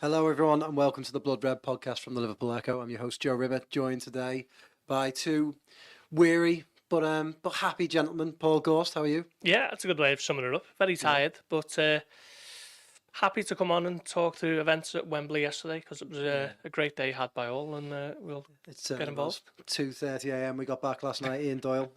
Hello, everyone, and welcome to the Blood Red podcast from the Liverpool Echo. I'm your host, Joe Ribbett, joined today by two weary but happy gentlemen. Paul Gorst, how are you? Yeah, that's a good way of summing it up. Very tired, but happy to come on and talk to events at Wembley yesterday because it was a great day had by all, and we'll get involved. 2:30 a.m. we got back last night, Ian Doyle,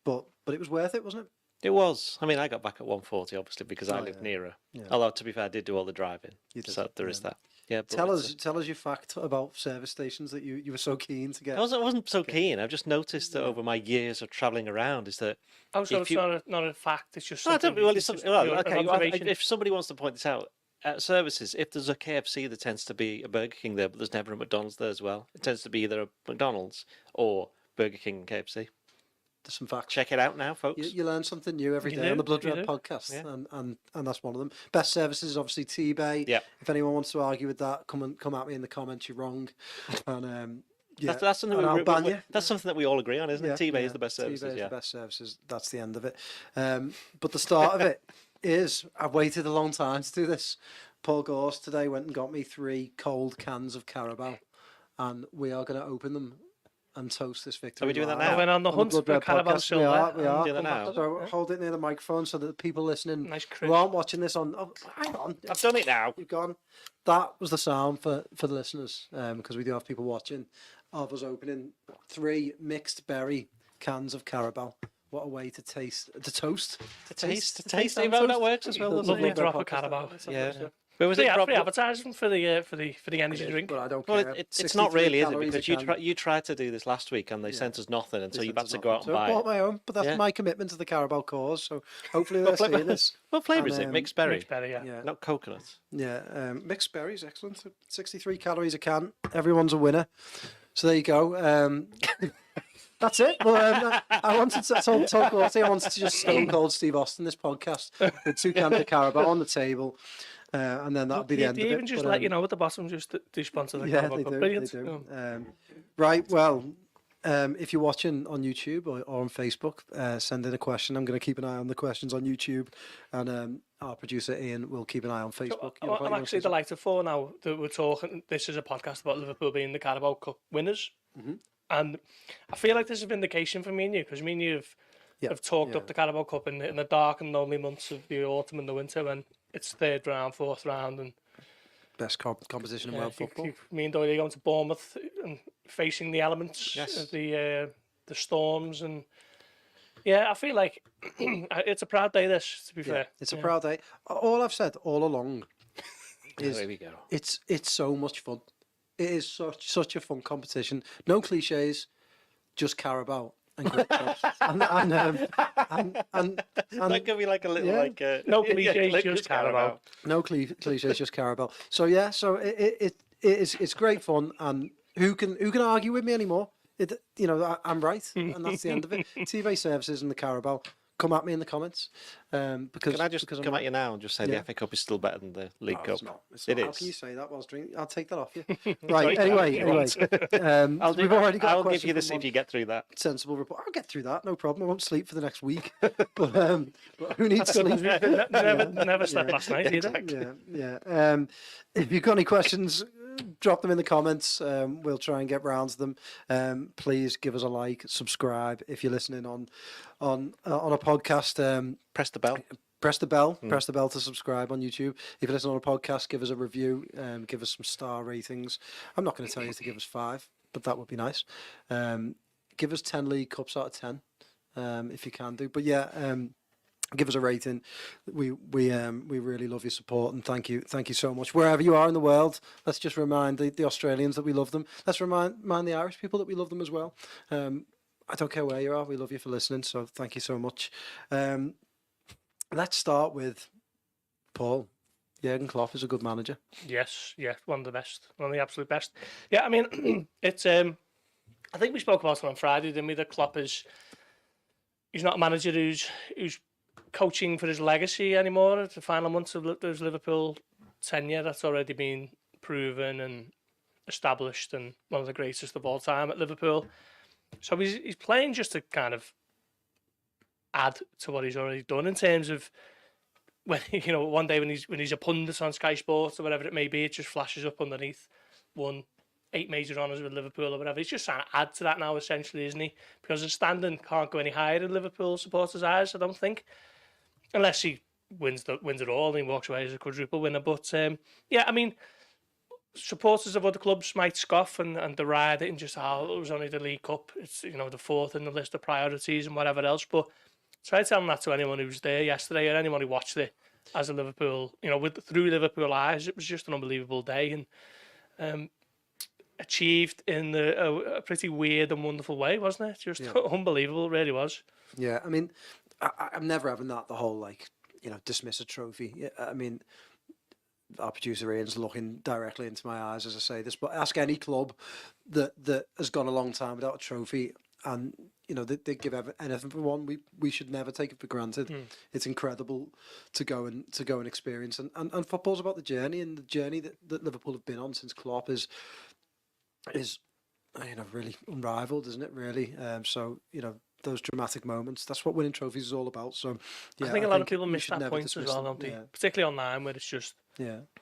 but it was worth it, wasn't it? It was. I mean, I got back at 1:40, obviously, because I live nearer. Yeah. Although, to be fair, I did do all the driving, so there is that. Yeah. Tell us your fact about service stations that you were so keen to get. I wasn't so keen. I've just noticed that over my years of travelling around is that. Oh, so it's not a fact. It's just. No, something, well, it's okay. If somebody wants to point this out, at services, if there's a KFC, there tends to be a Burger King there, but there's never a McDonald's there as well. It tends to be either a McDonald's or Burger King and KFC. Some facts. Check it out now, folks. You learn something new every day on the Blood Red podcast, and that's one of them. Best services is obviously T-Bay. Yeah. If anyone wants to argue with that, come at me in the comments. You're wrong. And that's something that's something that we all agree on, isn't it? T-Bay is the best services. T-Bay is the best services. That's the end of it. But the start of it is I've waited a long time to do this. Paul Gorst today went and got me 3 cold cans of Carabao, and we are going to open them and toast this victory. Are we doing that now? I went on the hunt for Carabao Silver. We are. Doing that now. So hold it near the microphone so that the people listening who who aren't watching this on. Oh, hang on. I've done it now. You've gone. That was the sound for the listeners, because we do have people watching, of us opening 3 mixed berry cans of Carabao. What a way to toast. That works as well. Lovely drop of Carabao. Yeah. But was it free advertising for the energy drink? But I don't care. Well, it's not really, is it? Because you tried to do this last week and they sent us nothing, and so you've had to go out and buy it. I bought my own, but that's my commitment to the Carabao cause. So hopefully they're seeing this. What flavour is it? Mixed berry. Mixed berry, yeah. Not coconut. Yeah, mixed berries, excellent. 63 calories a can. Everyone's a winner. So there you go. That's it. Well, I wanted to talk about it. I wanted to just stone cold Steve Austin this podcast with 2 cans of Carabao on the table. And then that'll be the end of it. They even just let you know at the bottom, just to sponsor the Carabao Cup. Brilliant. They do. Right, well, if you're watching on YouTube or on Facebook, send in a question. I'm going to keep an eye on the questions on YouTube, and our producer Ian will keep an eye on Facebook. So, I'm actually delighted for now that we're talking. This is a podcast about Liverpool being the Carabao Cup winners, and I feel like this has been the case for me and you, because me and you have talked up the Carabao Cup in the dark and lonely months of the autumn and the winter when it's 3rd round, 4th round, and best competition in world football. Me and Doyle are going to Bournemouth and facing the elements of the storms, and I feel like it's a proud day. This, to be fair, it's a proud day. All I've said all along is there we go. It's so much fun. It is such a fun competition. No cliches, just Carabao. And great jobs. And that could be like a little no cliches, just Carabao. No cliches, just Carabao. So it's great fun, and who can argue with me anymore? I'm right, and that's the end of it. TV services and the Carabao. Come at me in the comments. Because can I just come at you now and just say the FA Cup is still better than the League Cup? It's not. It is. How can you say that whilst drinking? I'll take that off you. Right. Anyway. I'll give you this if you get through that. Sensible report. I'll get through that. No problem. I won't sleep for the next week. But who needs sleep? Never slept last night either. Yeah. If you've got any questions, drop them in the comments. We'll try and get round to them. Please give us a like, subscribe if you're listening on a podcast. Press the bell. Press the bell. Press the bell to subscribe on YouTube. If you listen on a podcast, give us a review. Give us some star ratings. I'm not going to tell you to give us 5, but that would be nice. Give us 10 League Cups out of 10, if you can do. But give us a rating. We really love your support, and thank you so much. Wherever you are in the world, let's just remind the Australians that we love them. Let's remind the Irish people that we love them as well. I don't care where you are. We love you for listening. So thank you so much. Let's start with Paul. Jurgen Klopp is a good manager. Yes, one of the best, one of the absolute best. Yeah, I mean, it's. I think we spoke about it on Friday, didn't we? That Klopp he's not a manager who's coaching for his legacy anymore. It's the final months of his Liverpool tenure. That's already been proven and established, and one of the greatest of all time at Liverpool. So he's playing just to kind of add to what he's already done in terms of when one day when he's a pundit on Sky Sports or whatever it may be, it just flashes up underneath won 8 major honours with Liverpool or whatever. He's just trying to add to that now, essentially, isn't he? Because the standing can't go any higher in Liverpool supporters' eyes, I don't think, unless he wins it all and he walks away as a quadruple winner. But yeah, I mean, supporters of other clubs might scoff and deride it and just, it was only the League Cup. It's, the fourth in the list of priorities and whatever else. But try telling that to anyone who was there yesterday or anyone who watched it as a Liverpool, through Liverpool eyes. It was just an unbelievable day and achieved in a pretty weird and wonderful way, wasn't it? Just unbelievable, it really was. Yeah, I mean, I'm never having that, the whole, dismiss a trophy. I mean, our producer Ian's looking directly into my eyes as I say this, but ask any club that has gone a long time without a trophy and, they give anything for one. We should never take it for granted. It's incredible to go and experience. And football's about the journey, and the journey that Liverpool have been on since Klopp is really unrivaled, isn't it? Really. So those dramatic moments. That's what winning trophies is all about. So yeah, I think a lot of people miss that point as well, don't they? Yeah. Particularly online, where it's just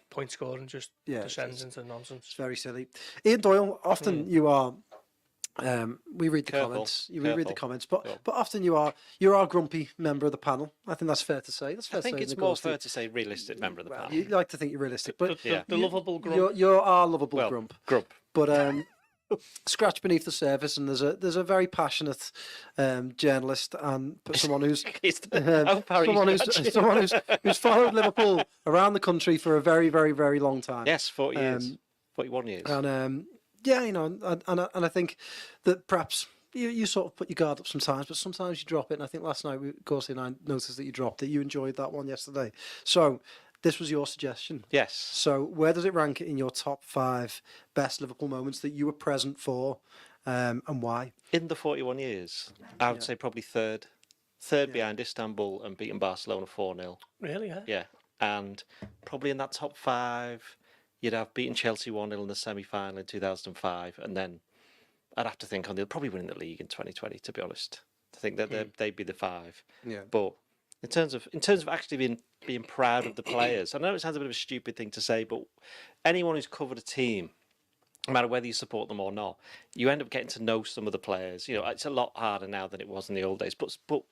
point scoring just descends into nonsense. It's very silly. Ian Doyle, often you are. We read the comments. We read the comments, but often you're our grumpy member of the panel. I think that's fair to say. I think it's more fair to say realistic member of the panel. You like to think you're realistic, but the lovable grump. You're our lovable grump. Grump. But scratch beneath the surface, and there's a very passionate journalist and someone who's who's followed Liverpool around the country for a very, very, very long time. Yes, 40 years, 41 years, and and I think that perhaps you sort of put your guard up sometimes, but sometimes you drop it. And I think last night, Gorst and I noticed that you dropped it. You enjoyed that one yesterday, so. This was your suggestion. Yes. So where does it rank in your top 5 best Liverpool moments that you were present for, and why? In the 41 years, I would say probably third behind Istanbul and beating Barcelona 4-0. Really? Yeah. And probably in that top 5, you'd have beaten Chelsea 1-0 in the semi-final in 2005, and then I'd have to think on probably winning the league in 2020. To be honest, I think that they'd be the 5. Yeah. But in terms of actually being proud of the players, I know it sounds a bit of a stupid thing to say, but anyone who's covered a team, no matter whether you support them or not, you end up getting to know some of the players. It's a lot harder now than it was in the old days. But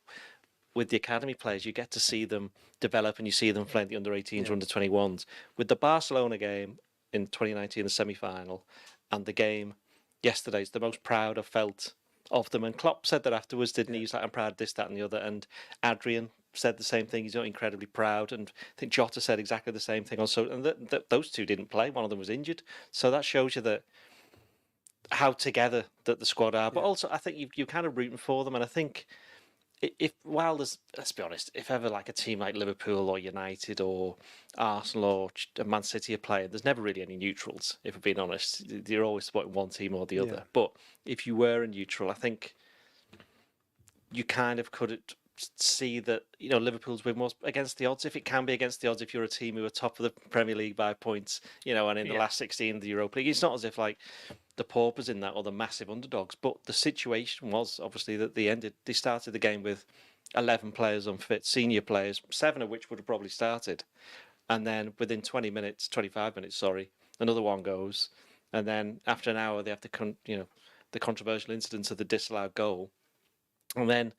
with the academy players, you get to see them develop and you see them playing the under-18s, under-21s. With the Barcelona game in 2019, the semi-final, and the game yesterday, it's the most proud I've felt of them. And Klopp said that afterwards, didn't he? He's like, I'm proud of this, that and the other. And Adrian said the same thing. He's not incredibly proud, and I think Jota said exactly the same thing. Also, and those two didn't play. One of them was injured, so that shows you that how together that the squad are. But also, I think you're kind of rooting for them, and I think let's be honest, if ever like a team like Liverpool or United or Arsenal or Man City are playing, there's never really any neutrals. If we're being honest, you're always supporting one team or the other. But if you were a neutral, I think you kind of could see that Liverpool's win was against the odds, if it can be against the odds, if you're a team who are top of the Premier League by points, and in the last 16 of the Europa League. It's not as if like the paupers in that or the massive underdogs, but the situation was obviously that they started the game with 11 players unfit, senior players, 7 of which would have probably started, and then within 25 minutes, another one goes, and then after an hour they have the controversial incidents of the disallowed goal, and then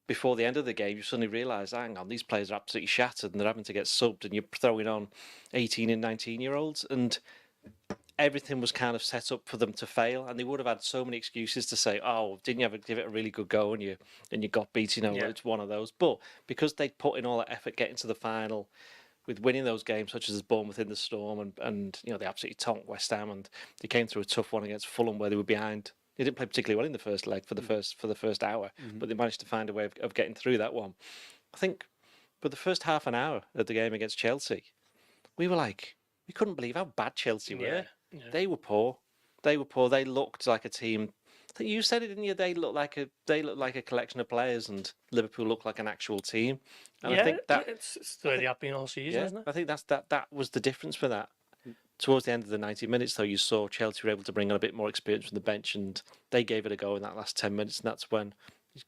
before the end of the game, you suddenly realise, hang on, these players are absolutely shattered and they're having to get subbed, and you're throwing on 18 and 19-year-olds, and everything was kind of set up for them to fail, and they would have had so many excuses to say, oh, didn't you ever give it a really good go and you got beat, it's one of those. But because they'd put in all that effort getting to the final, with winning those games, such as Bournemouth in the storm, and they absolutely tonked West Ham, and they came through a tough one against Fulham where they were behind. They didn't play particularly well in the first leg for the first hour, but they managed to find a way of getting through that one. I think for the first half an hour of the game against Chelsea, we couldn't believe how bad Chelsea were. Yeah. They were poor. They looked like a team. I think you said it, didn't you? They looked like a collection of players, and Liverpool looked like an actual team. And I think that it's the way they have been all season, isn't it? I think that was the difference for that. Towards the end of the 90 minutes, though, you saw Chelsea were able to bring on a bit more experience from the bench, and they gave it a go in that last 10 minutes, and that's when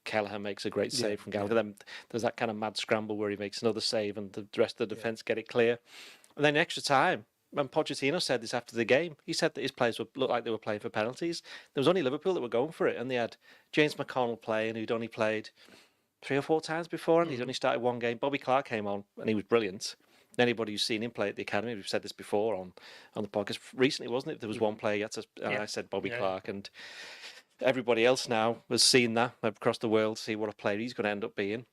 Kelleher makes a great save Yeah, from Gallagher. Then there's that kind of mad scramble where he makes another save and the rest of the defence get it clear. And then extra time, when Pochettino said this after the game, he said that his players looked like they were playing for penalties. There was only Liverpool that were going for it, and they had James McConnell playing, who'd only played 3 or 4 times before, and he'd only started 1 game. Bobby Clark came on, and he was brilliant. Anybody who's seen him play at the academy, we've said this before on the podcast recently, wasn't it? There was one player, you had to, I said Bobby Clark, and everybody else now has seen that across the world, see what a player he's going to end up being.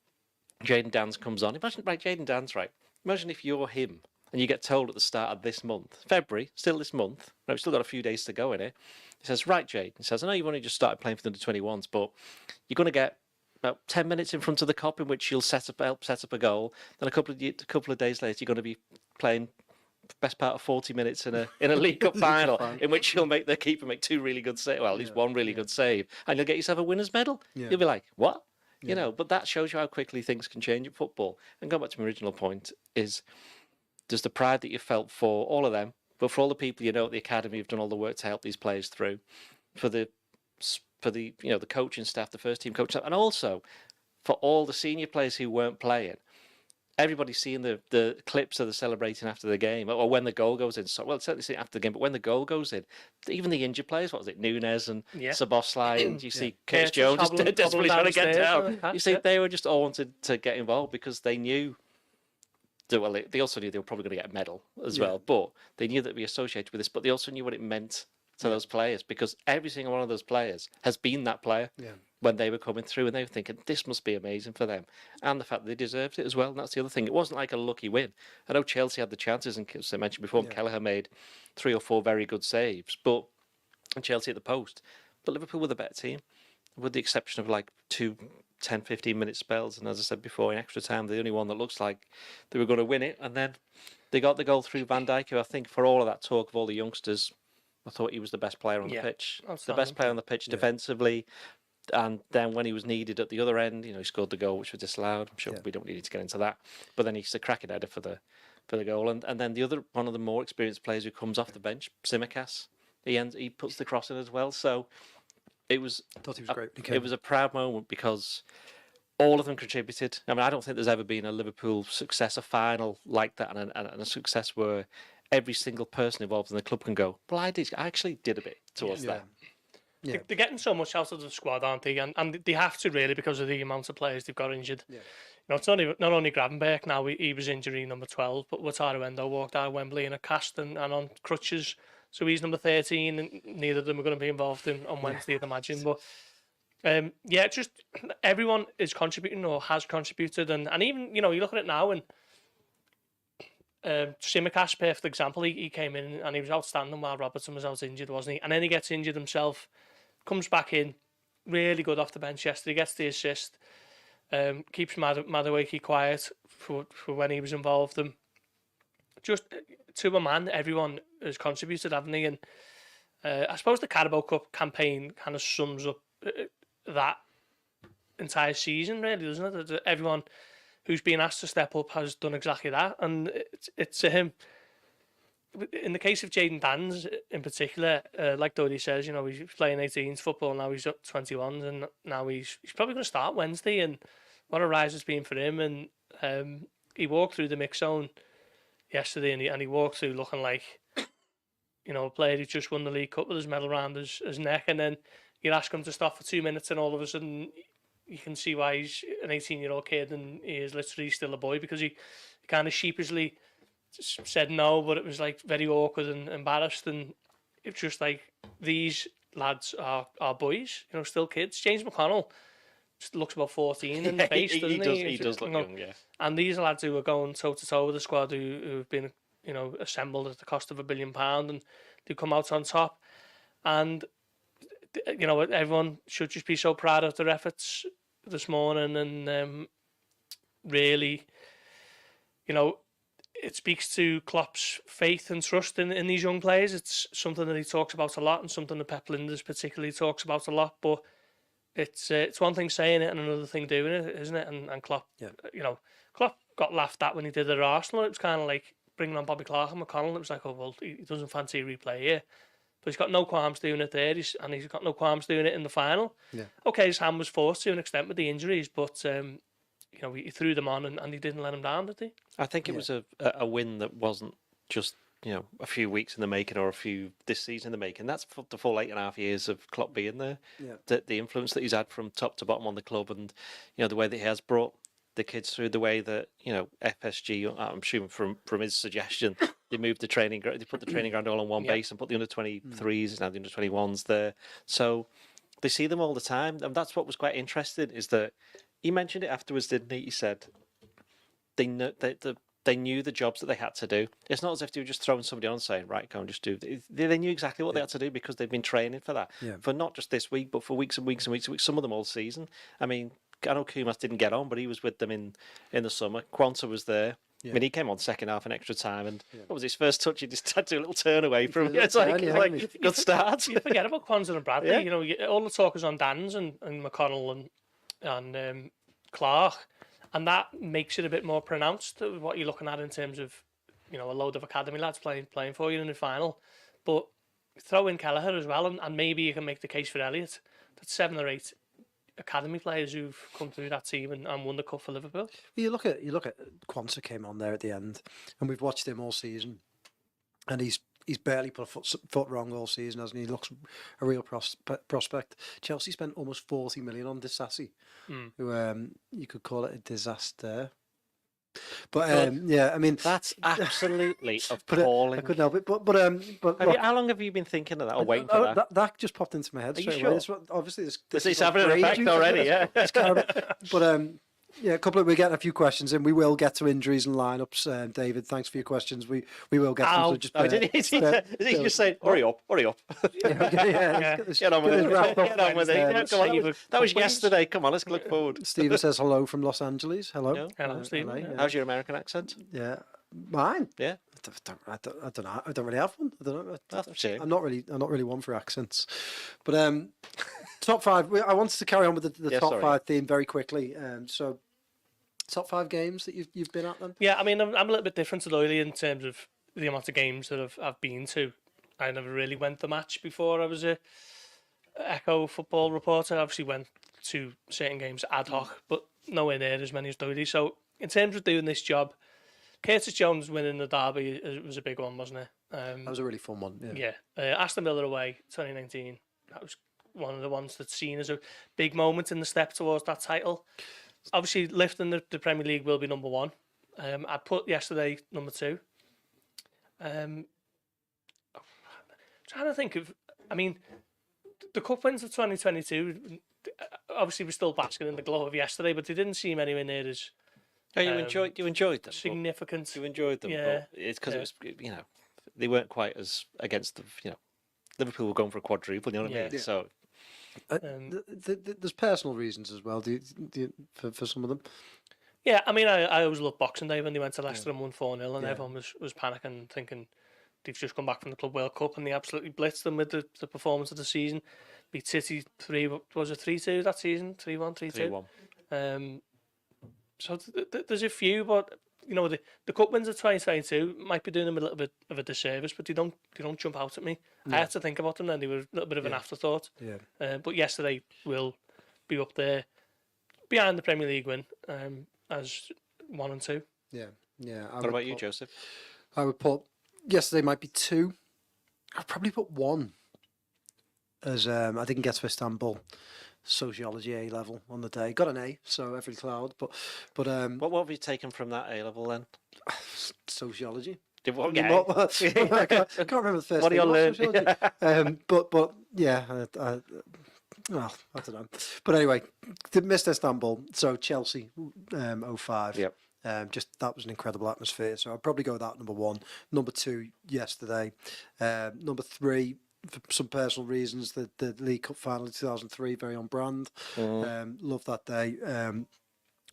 Jayden Danns comes on. Imagine, right, Jayden Danns, right? Imagine if you're him and you get told at the start of this month, February, still this month, right, we've still got a few days to go in it. He says, right, Jayden, he says, I know you've only just started playing for the under-21s, but you're going to get about 10 minutes in front of the Kop in which you'll help set up a goal. Then a couple of days later, you're going to be playing best part of 40 minutes in a League Cup final in which you'll make the keeper make 2 really good saves, well, at least 1 really good save, and you'll get yourself a winner's medal. You'll be like, what? You know, but that shows you how quickly things can change in football. And going back to my original point is there's the pride that you felt for all of them, but for all the people you know at the academy who've done all the work to help these players through, for the the coaching staff, the first team coaching staff, and also for all the senior players who weren't playing. Everybody's seeing the clips of the celebrating after the game, or when the goal goes in. So, well, certainly see it after the game, but when the goal goes in, even the injured players, what was it, Nunes and Szoboszlai, and you see Curtis Jones just desperately trying to get down. You see, they were just all wanted to get involved because they knew. Well, they also knew they were probably going to get a medal as well, but they knew that we associated with this. But they also knew what it meant to those players, because every single one of those players has been that player when they were coming through, and they were thinking this must be amazing for them, and the fact that they deserved it as well. And that's the other thing. It wasn't like a lucky win. I know Chelsea had the chances, and as I mentioned before, Kelleher made 3 or 4 very good saves, and Chelsea at the post. But Liverpool were the better team, with the exception of like 2 10-15 minute spells, and as I said before, in extra time, the only one that looks like they were going to win it, and then they got the goal through Van Dijk, who I think for all of that talk of all the youngsters, I thought he was the best player on the pitch. The best player on the pitch defensively. And then when he was needed at the other end, he scored the goal, which was disallowed. I'm sure we don't need to get into that. But then he's a cracking header for the goal. And then the other one of the more experienced players who comes off the bench, Tsimikas, he puts the cross in as well. So it was. I thought he was great. It was a proud moment because all of them contributed. I mean, I don't think there's ever been a Liverpool success, a final like that, and a success where every single person involved in the club can go, well, I actually did a bit towards that. They're getting so much out of the squad, aren't they? And they have to, really, because of the amount of players they've got injured. It's not only Gravenberch now, he was injury number 12, but Wataru Endo walked out of Wembley in a cast and on crutches, so he's number 13, and neither of them are going to be involved on Wednesday, I'd imagine. But just everyone is contributing or has contributed, and even, you look at it now, and Tsimikas, perfect example. He came in and he was outstanding while Robertson was out injured, wasn't he? And then he gets injured himself, comes back in, really good off the bench yesterday, gets the assist, keeps Madueke quiet for when he was involved. And just to a man, everyone has contributed, haven't they? And I suppose the Carabao Cup campaign kind of sums up that entire season, really, doesn't it? That everyone who's been asked to step up has done exactly that, and it's to him. In the case of Jayden Danns in particular, like Doyle says, he's playing 18s football, now he's up 21s, and now he's probably going to start Wednesday, and what a rise it's been for him. And he walked through the mix zone yesterday, and he walked through looking like, a player who just won the League Cup with his medal around his neck, and then you'd ask him to stop for 2 minutes, and all of a sudden you can see why he's an 18-year-old kid and he is literally still a boy, because he kind of sheepishly said no, but it was like very awkward and embarrassed, and it's just like these lads are boys, still kids. James McConnell just looks about 14 in the face, doesn't he? He does look young, yeah. And these lads who are going toe-to-toe with the squad who've been, assembled at the cost of £1 billion, and they come out on top. And everyone should just be so proud of their efforts this morning, and really, it speaks to Klopp's faith and trust in these young players. It's something that he talks about a lot, and something that Pep Linders particularly talks about a lot. But it's one thing saying it and another thing doing it, isn't it? And Klopp, Klopp got laughed at when he did it at Arsenal. It was kind of like bringing on Bobby Clark and McConnell. It was like, oh well, he doesn't fancy a replay here. But he's got no qualms doing it there, and he's got no qualms doing it in the final. Yeah. Okay, his hand was forced to an extent with the injuries, but you know, he threw them on and he didn't let him down, did he? I think it was a win that wasn't just, you know, a few weeks in the making or a few this season in the making. That's for the full 8.5 years of Klopp being there. Yeah. The influence that he's had from top to bottom on the club, and you know the way that he has brought the kids through, the way that, you know, FSG, I'm assuming from his suggestion, they moved the training, they put the training ground all on one base and put the under 23s now the under 21s there. So they see them all the time, and that's what was quite interesting. Is that he mentioned it afterwards, didn't he? He said they know they knew the jobs that they had to do. It's not as if they were just throwing somebody on and saying, right, go and just do. They knew exactly what they had to do because they'd been training for that for not just this week, but for weeks and weeks and weeks and weeks. Some of them all season. I mean, I know Kumas didn't get on, but he was with them in the summer. Quanta was there. Yeah. I mean, he came on second half in extra time, and what was his first touch? He just had to do a little turn away from it. It's like good start. You forget about Quanta and Bradley. You know, all the talk is on Danns and McConnell and Clark, and that makes it a bit more pronounced what you're looking at in terms of, you know, a load of academy lads playing for you in the final. But throw in Kelleher as well, and maybe you can make the case for Elliott. That's 7 or 8 academy players who've come through that team and won the cup for Liverpool. You look at Quanta came on there at the end, and we've watched him all season, and he's barely put a foot wrong all season, hasn't he? He looks a real prospect. Chelsea spent almost 40 million on Disassi, who you could call it a disaster. But yeah, I mean that's absolutely appalling. I couldn't help it. But look, how long have you been thinking of that or waiting for that? That just popped into my head straight away. Obviously, it's having an effect already. Yeah, but yeah, we're getting a few questions in. We will get to injuries and lineups. David, thanks for your questions. We will get to them. So did he just say, hurry up? Get on with it. That was yesterday. Come on, let's look forward. Steven says hello from Los Angeles. Hello. Hello, Steven. Yeah. How's your American accent? Yeah. Mine? Yeah. I don't know. I don't really have one. I don't know. That's a shame. I'm not really one for accents. But top 5. I wanted to carry on with the top 5 theme very quickly. So top 5 games that you've been at then? Yeah, I mean, I'm a little bit different to Doyle in terms of the amount of games that I've been to. I never really went the match before I was a Echo football reporter. I obviously went to certain games ad hoc, but nowhere near as many as Doyle. So in terms of doing this job, Curtis Jones winning the derby was a big one, wasn't it? That was a really fun one. Yeah. Aston Villa away, 2019. That was one of the ones that's seen as a big moment in the step towards that title. Obviously, lifting the Premier League will be number 1. I put yesterday number 2. Trying to think of, I mean, the cup wins of 2022. Obviously, we're still basking in the glow of yesterday, but they didn't seem anywhere near as. Oh, you enjoyed them. Significant. You enjoyed them. Yeah. But it's because it was, you know, they weren't quite as against the, you know, Liverpool were going for a quadruple. You know what I mean? Yeah. So. There's personal reasons as well. Do you, for some of them? Yeah, I mean, I always loved Boxing Day when they went to Leicester and won 4-0, and everyone was panicking, thinking they've just come back from the Club World Cup, and they absolutely blitzed them with the performance of the season. Beat City 3-2 that season, 3-1, 3-2. So there's a few, but you know the cup wins of 2022 might be doing them a little bit of a disservice, but they don't jump out at me. I had to think about them then; they were a little bit of an afterthought. Yeah. But yesterday will be up there behind the Premier League win as 1 and 2. Yeah. What about you, Joseph? I would put yesterday might be 2. I'd probably put 1 as I didn't get to Istanbul. Sociology A level on the day. Got an A, so every cloud. But what have you taken from that A level then? Sociology. I can't remember the first. What do you learn? But yeah, well, I don't know. But anyway, missed Istanbul. So Chelsea, 05. Yep. Just that was an incredible atmosphere. So I'd probably go with that number 1. Number 2, yesterday. Number 3. For some personal reasons, the League Cup final in 2003, very on brand. Love that day.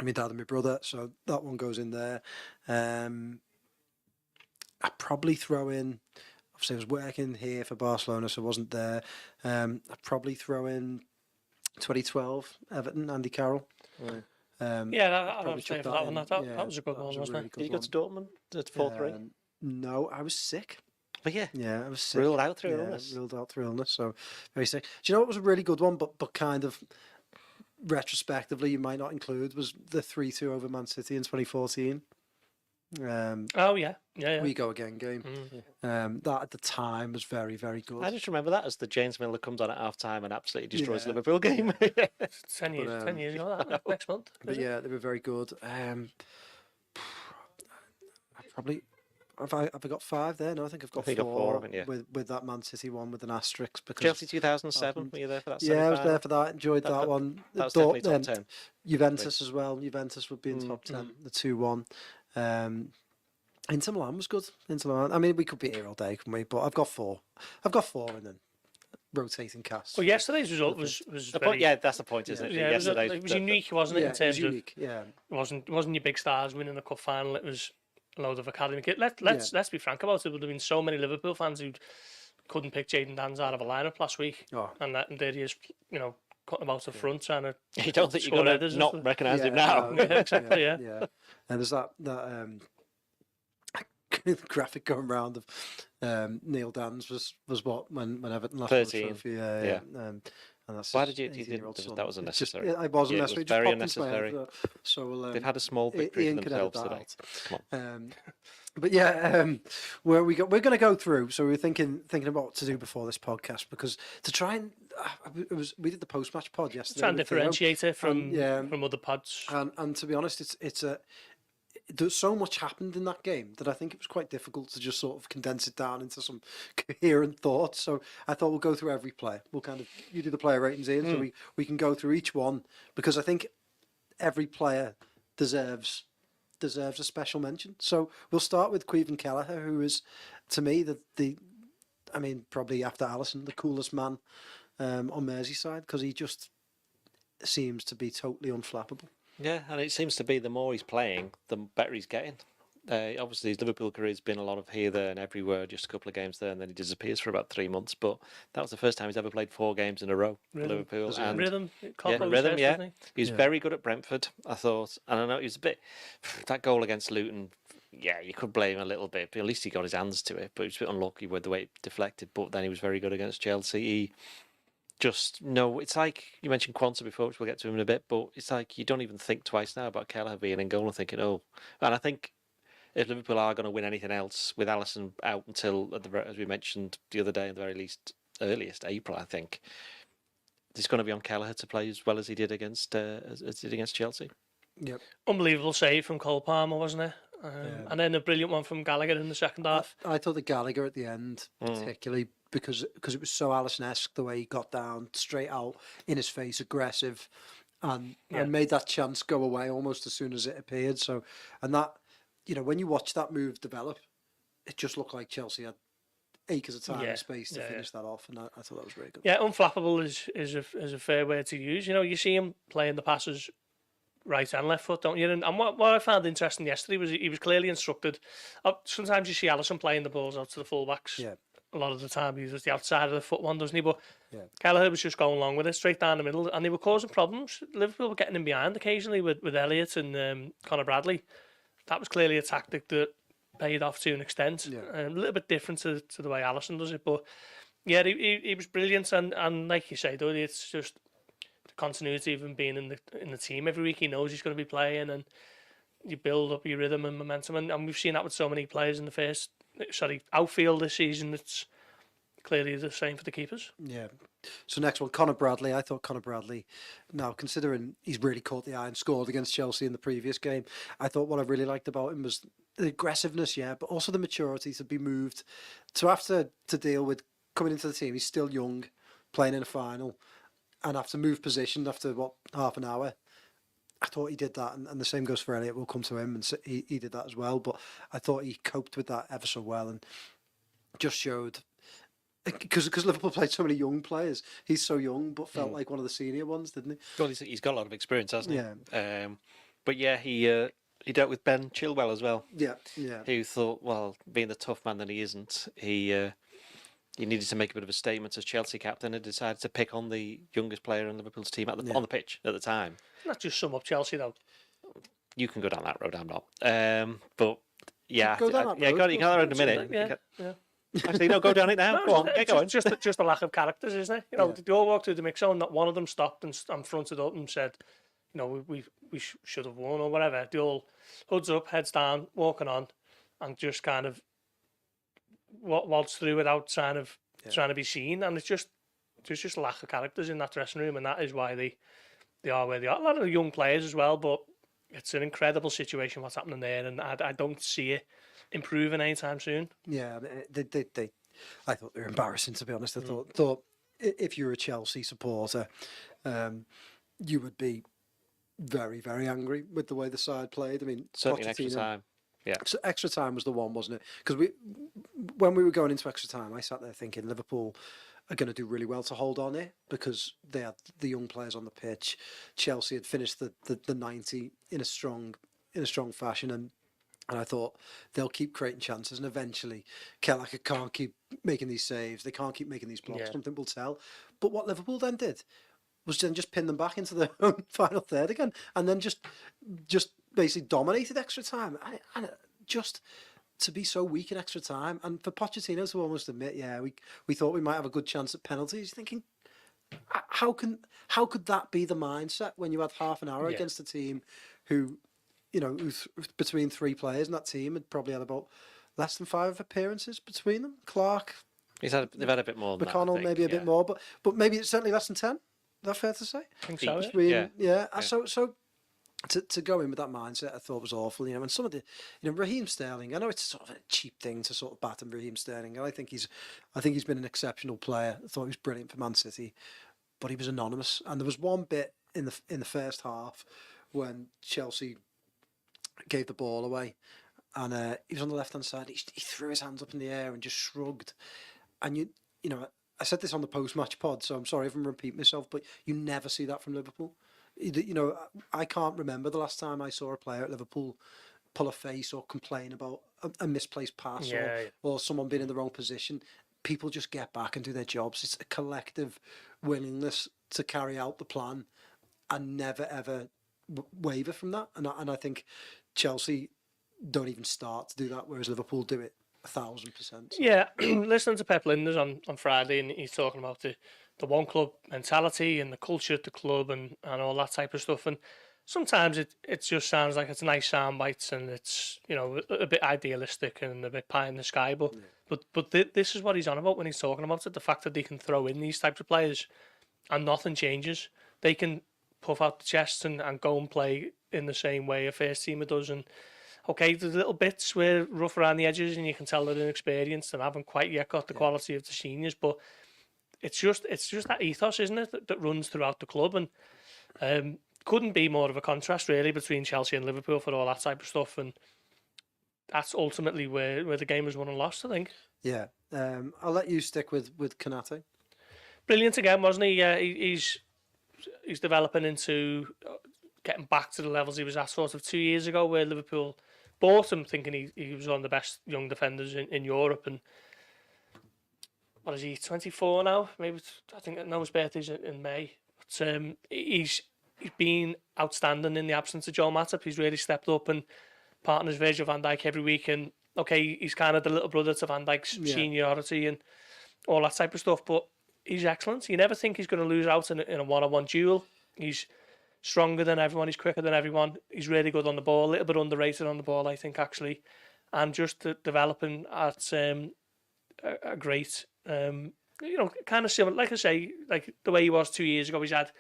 My dad and my brother, so that one goes in there. I'd probably throw in, obviously I was working here for Barcelona, so I wasn't there. I'd probably throw in 2012, Everton, Andy Carroll. Yeah, I'd say for that one. That was a good one, wasn't it? Did you go to Dortmund at 4-3? No, I was sick. But yeah, Yeah, it was sick. ruled out through illness. Ruled out through illness. So very sick. Do you know what was a really good one, but kind of retrospectively you might not include, was the 3-2 over Man City in 2014. Oh yeah. We go again game. That at the time was very, very good. I just remember that as the James Miller comes on at half time and absolutely destroys the Liverpool game. 10 years, 10 years ago, that next month. But yeah, they were very good. Have I got 5 there? No, I think I've got 4 haven't you? with that Man City one with an asterisk. Because Chelsea 2007, were you there for that? Yeah, I was there for that. Enjoyed that one. That was definitely top 10. Juventus as well. Juventus would be in top 10. The 2-1. Inter Milan was good. Inter Milan. I mean, we could be here all day, couldn't we? But I've got 4. I've got 4 in the rotating cast. Well, yesterday's result was very, yeah, that's the point, isn't it? Yeah, it was unique, wasn't it? Yeah, in terms it was unique. Yeah, it wasn't your big stars winning the cup final. It was a load of academy kids. Let's be frank about it. There would have been so many Liverpool fans who couldn't pick Jayden Danns out of a lineup last week, and there he is, cutting him out the front, trying to. You don't think you're going to not recognise him now? Yeah, exactly. Yeah. And there's that graphic going round of Neil Danns was what when Everton lost the 13. trophy. And that's Why did you? That was unnecessary. It wasn't necessary. It was very just popped into my head. unnecessary. So They've had a small victory Ian for can edit themselves that today. out. Come on. But yeah, we're going to go through. So we're thinking about what to do before this podcast, because to try and we did the post match pod yesterday. Try and differentiate it from other pods. And to be honest, there's so much happened in that game that I think it was quite difficult to just sort of condense it down into some coherent thoughts. So I thought we'll go through every player. We'll you do the player ratings, Ian, so we can go through each one, because I think every player deserves a special mention. So we'll start with Caoimhin Kelleher, who is, to me, probably after Alisson, the coolest man on Merseyside, because he just seems to be totally unflappable. Yeah, and it seems to be the more he's playing, the better he's getting. Obviously, his Liverpool career has been a lot of here, there, and everywhere. Just a couple of games there, and then he disappears for about 3 months. But that was the first time he's ever played 4 games in a row for Liverpool. And Rhythm, yeah. He was very good at Brentford, I thought. And I know he was a bit... That goal against Luton, yeah, you could blame him a little bit, but at least he got his hands to it. But he was a bit unlucky with the way it deflected. But then he was very good against Chelsea. It's like you mentioned Quanta before, which we'll get to him in a bit, but it's like you don't even think twice now about Kelleher being in goal and thinking, and I think if Liverpool are going to win anything else with Alisson out until, as we mentioned the other day, at the very least, earliest April, I think, it's going to be on Kelleher to play as well as he did against Chelsea. Yep. Unbelievable save from Cole Palmer, wasn't it? And then a brilliant one from Gallagher in the second half. I thought the Gallagher at the end, particularly because it was so Alisson-esque, the way he got down, straight out, in his face, aggressive, and made that chance go away almost as soon as it appeared. So, and that, when you watch that move develop, it just looked like Chelsea had acres of time and space to finish that off, and I thought that was very good. Yeah, unflappable is a fair word to use. You see him playing the passes right and left foot, don't you? And what I found interesting yesterday was he was clearly instructed. Sometimes you see Alisson playing the balls out to the fullbacks. Yeah. A lot of the time he uses the outside of the foot one, doesn't he? But Kelleher was just going along with it, straight down the middle, and they were causing problems. Liverpool were getting in behind occasionally with Elliott and Conor Bradley. That was clearly a tactic that paid off to an extent. A little bit different to the way Alisson does it. But yeah, he was brilliant, and like you say, though, it's just the continuity of him being in the team every week. He knows he's going to be playing, and you build up your rhythm and momentum. And we've seen that with so many players in the outfield this season. It's clearly the same for the keepers. Yeah. So next one, Conor Bradley. I thought Conor Bradley, now considering he's really caught the eye and scored against Chelsea in the previous game, I thought what I really liked about him was the aggressiveness, but also the maturity to be moved, to have to deal with coming into the team. He's still young, playing in a final, and have to move position after, half an hour. I thought he did that, and the same goes for Elliott. We'll come to him, and he did that as well. But I thought he coped with that ever so well, and just showed, because Liverpool played so many young players. He's so young, but felt like one of the senior ones, didn't he? Well, he's got a lot of experience, hasn't he? Yeah. But yeah, he dealt with Ben Chilwell as well. Yeah. Who thought, well, being the tough man that he isn't, he needed to make a bit of a statement as Chelsea captain, and decided to pick on the youngest player on Liverpool's team on the pitch at the time. Not just sum up Chelsea though. You can go down that road, I'm not. But yeah, go down that road. You can go down that road in a minute. Yeah. Actually, no, go down it now. No, Go on, it's get going. just a lack of characters, isn't it? You know, Yeah. they all walked through the mix zone. Not one of them stopped and fronted up and said, you know, we should have won or whatever. They all hoods up, heads down, walking on, and just kind of waltz through without trying to be seen. And there's just a lack of characters in that dressing room, and that is why they are where they are. A lot of young players as well, but it's an incredible situation what's happening there, and I don't see it improving anytime soon. Yeah, I thought they were embarrassing, to be honest. I thought if you're a Chelsea supporter, you would be very, very angry with the way the side played. I mean, Certainly in extra Pochettino- time. Yeah. So extra time was the one, wasn't it? Because when we were going into extra time, I sat there thinking Liverpool are going to do really well to hold on here because they had the young players on the pitch. Chelsea had finished the 90 in a strong fashion, and I thought they'll keep creating chances, and eventually Kelleher can't keep making these saves. They can't keep making these blocks. Yeah. Something will tell. But what Liverpool then did was then just pin them back into their own final third again, and then just basically dominated extra time. And just to be so weak in extra time, and for Pochettino to almost admit, yeah, we thought we might have a good chance at penalties. You're thinking, how could that be the mindset when you had half an hour against a team who, you know, between three players in that team had probably had about less than 5 appearances between them. Clark, They've had a bit more than McConnell, that, I think, maybe a bit more, but maybe it's certainly less than 10. Is that fair to say? I think so. Each. Yeah. Yeah. So to go in with that mindset, I thought was awful. You know, and some of the, you know, Raheem Sterling. I know it's sort of a cheap thing to sort of bat on Raheem Sterling, and I think he's been an exceptional player. I thought he was brilliant for Man City, but he was anonymous. And there was one bit in the first half when Chelsea gave the ball away, and he was on the left hand side. He threw his hands up in the air and just shrugged. And you know, I said this on the post match pod, so I'm sorry if I'm repeating myself, but you never see that from Liverpool. You know, I can't remember the last time I saw a player at Liverpool pull a face or complain about a misplaced pass or someone being in the wrong position. People just get back and do their jobs. It's a collective willingness to carry out the plan and never ever waver from that. And I think Chelsea don't even start to do that, whereas Liverpool do it 1,000%. Yeah, listening to Pep Linders on Friday, and he's talking about the one club mentality and the culture at the club and all that type of stuff. And sometimes it just sounds like it's nice sound bites and it's, you know, a bit idealistic and a bit pie in the sky. But this is what he's on about when he's talking about it. The fact that they can throw in these types of players and nothing changes. They can puff out the chest and go and play in the same way a first teamer does. And okay, there's little bits where rough around the edges and you can tell they're inexperienced and haven't quite yet got the quality of the seniors, but it's just that ethos, isn't it, that runs throughout the club, and couldn't be more of a contrast really between Chelsea and Liverpool for all that type of stuff, and that's ultimately where the game was won and lost, I think. Yeah, I'll let you stick with Konate. Brilliant again, wasn't he? He's developing into getting back to the levels he was at sort of 2 years ago, where Liverpool bought him thinking he was one of the best young defenders in Europe, and what is he, 24 now? Maybe, I think his birthday's in May. But he's been outstanding in the absence of Joel Matip. He's really stepped up and partners Virgil van Dijk every week. And okay, he's kind of the little brother to Van Dijk's seniority and all that type of stuff. But he's excellent. You never think he's going to lose out in a one-on-one duel. He's stronger than everyone. He's quicker than everyone. He's really good on the ball. A little bit underrated on the ball, I think, actually. And just developing at a great... you know, kind of similar, like I say, like the way he was 2 years ago. He's had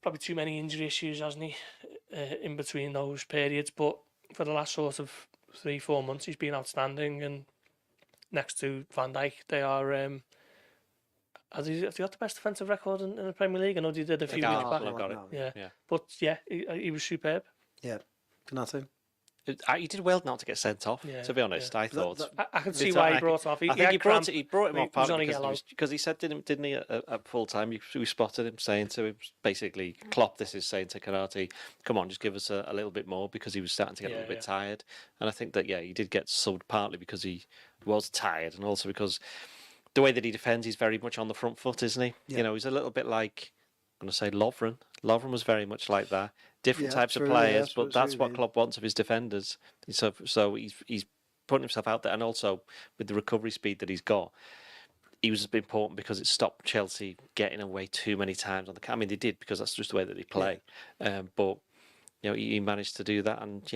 probably too many injury issues, hasn't he, in between those periods, but for the last sort of 3-4 months he's been outstanding, and next to Van Dijk they are have they got the best defensive record in the Premier League? I know they did a few weeks back. Got it. Yeah. But yeah, he was superb. Yeah, Konate. He did well not to get sent off, to be honest. I thought. I can see why he brought him off. I think he brought him off partly because because he said, didn't he, at full time, we spotted him saying to him, basically, Klopp, this is saying to Konate, come on, just give us a little bit more, because he was starting to get a little bit tired. And I think that, he did get subbed partly because he was tired, and also because the way that he defends, he's very much on the front foot, isn't he? Yeah. You know, he's a little bit like, I'm going to say Lovren. Lovren was very much like that. Different types of players, but that's what Klopp wants of his defenders. So he's putting himself out there, and also with the recovery speed that he's got, he was important because it stopped Chelsea getting away too many times on the. I mean, they did because that's just the way that they play. But he managed to do that, and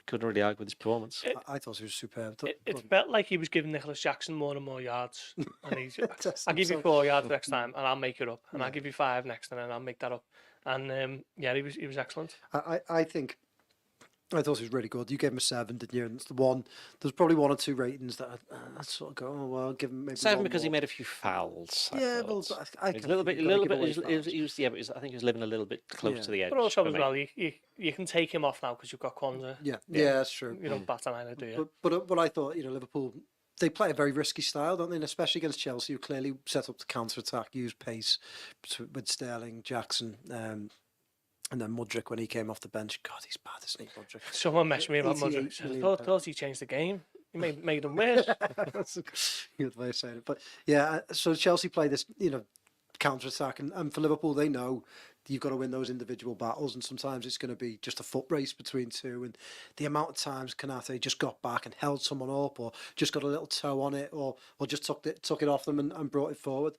couldn't really argue with his performance. I thought he was superb. It felt like he was giving Nicholas Jackson more and more yards. And I'll give you 4 yards next time, and I'll make it up. And I'll give you 5 next time, and I'll make that up. And he was excellent. I thought he was really good. You gave him a 7, didn't you? And it's the one. There's probably 1 or 2 ratings that I sort of go, oh well, give him maybe 7 1 because more. he made a few fouls. Yeah, well, I He was a little bit. He was, I think he was living a little bit close to the edge. But also as well, you can take him off now because you've got Kwanzaa. Yeah, that's true. You don't bat an eye, do you? But I thought, Liverpool, they play a very risky style, don't they? And especially against Chelsea, who clearly set up the counter attack, use pace with Sterling, Jackson. And then Mudryk, when he came off the bench, God, he's bad, isn't he, Mudryk? Someone messaged me about Mudryk. I thought he changed the game. He made them worse. That's a good way of saying it. But yeah, so Chelsea play this, counter attack, and for Liverpool, they know you've got to win those individual battles, and sometimes it's going to be just a foot race between two. And the amount of times Konate just got back and held someone up, or just got a little toe on it, or just took it off them and brought it forward.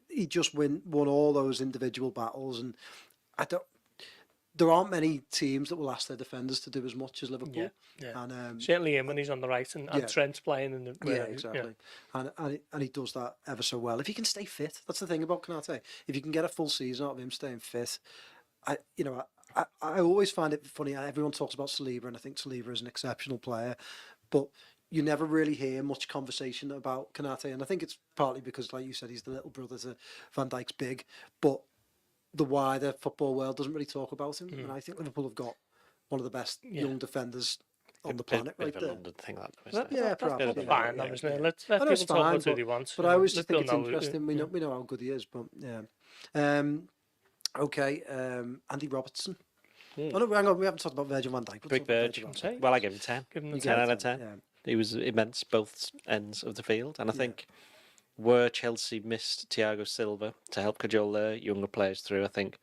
He just won all those individual battles, and there aren't many teams that will ask their defenders to do as much as Liverpool. Yeah. And certainly him when he's on the right, and Trent's playing in the exactly. And he does that ever so well. If he can stay fit, that's the thing about Konate. If you can get a full season out of him staying fit, I always find it funny. Everyone talks about Saliba, and I think Saliba is an exceptional player, but you never really hear much conversation about Konate, and I think it's partly because, like you said, he's the little brother to Van Dijk's big, but the wider football world doesn't really talk about him, and I think Liverpool have got one of the best young defenders on the planet right there. London thing, perhaps. That's fine, though, isn't it? Let people it's talk fine, about who they want. but I always just think it's Liverpool interesting. We know how good he is, but okay. Andy Robertson. Oh no, hang on. We haven't talked about Virgil van Dijk. Big Virgil. Well, I gave him 10. Give him the 10 out of 10. Yeah. He was immense, both ends of the field, and I think where Chelsea missed Thiago Silva to help cajole their younger players through, I think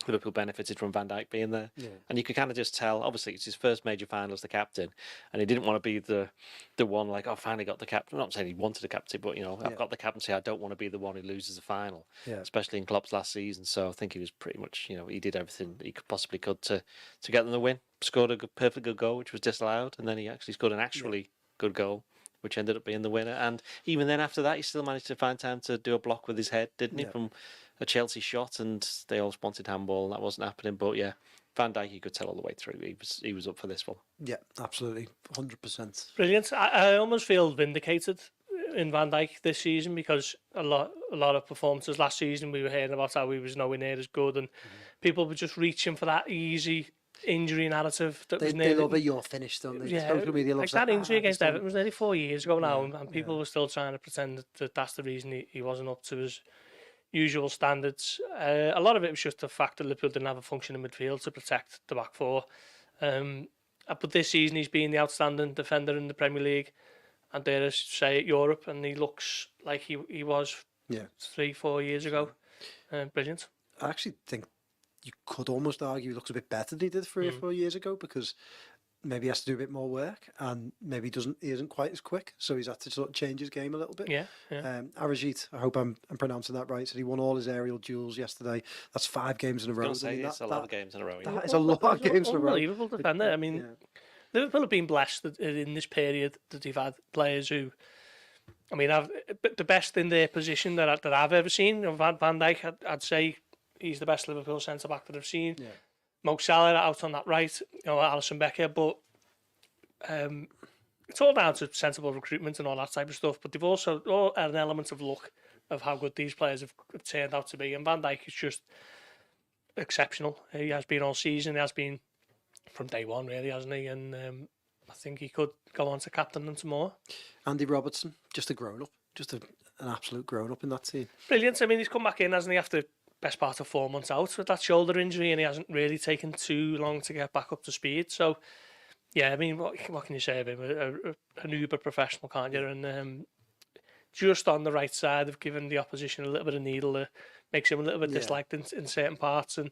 Liverpool benefited from Van Dijk being there. Yeah. And you could kind of just tell, obviously it's his first major final as the captain, and he didn't want to be the one like, oh, finally got the captain. I'm not saying he wanted a captain, but I've got the captaincy. I don't want to be the one who loses the final, especially in Klopp's last season. So I think he was pretty much, he did everything he possibly could to get them the win. Scored a perfectly good goal, which was disallowed, and then he actually scored an actually good goal, which ended up being the winner. And even then, after that, he still managed to find time to do a block with his head, didn't he, from a Chelsea shot, and they all wanted handball, and that wasn't happening. But Van Dijk, you could tell all the way through, he was up for this one. Yeah, absolutely, 100%. Brilliant. I almost feel vindicated in Van Dijk this season, because a lot of performances last season we were hearing about how he was nowhere near as good, and people were just reaching for that easy injury narrative that they love it. You're finished, don't they? Yeah, social media loves that injury against Everton was nearly 4 years ago now, and people were still trying to pretend that that's the reason he wasn't up to his usual standards. A lot of it was just the fact that Liverpool didn't have a functioning midfield to protect the back four. But this season he's been the outstanding defender in the Premier League, and dare I say it, Europe, and he looks like he was 3-4 years ago. Brilliant. I actually think you could almost argue he looks a bit better than he did 3 or 4 years ago, because maybe he has to do a bit more work, and maybe he isn't quite as quick, so he's had to sort of change his game a little bit. Arajit, I hope I'm pronouncing that right, said he won all his aerial duels yesterday. That's 5 games in a row. That's a lot of games in a row. That is a lot of games in a row. Unbelievable defender. I mean, Liverpool have been blessed that in this period that they've had players who, I mean, the best in their position that I've ever seen. Van Dijk, I'd say he's the best Liverpool centre back that I've seen. Mo Salah out on that right, Alisson Becker, but it's all down to sensible recruitment and all that type of stuff. But they've also all had an element of luck of how good these players have turned out to be. And Van Dijk is just exceptional. He has been all season. He has been from day one, really, hasn't he? And I think he could go on to captain them some more. Andy Robertson, just a grown up, just an absolute grown up in that team. Brilliant. I mean, he's come back in, hasn't he, after best part of 4 months out with that shoulder injury, and he hasn't really taken too long to get back up to speed. So, yeah, I mean, what can you say of him? An uber professional, can't you? And just on the right side of giving the opposition a little bit of needle, makes him a little bit disliked in certain parts. And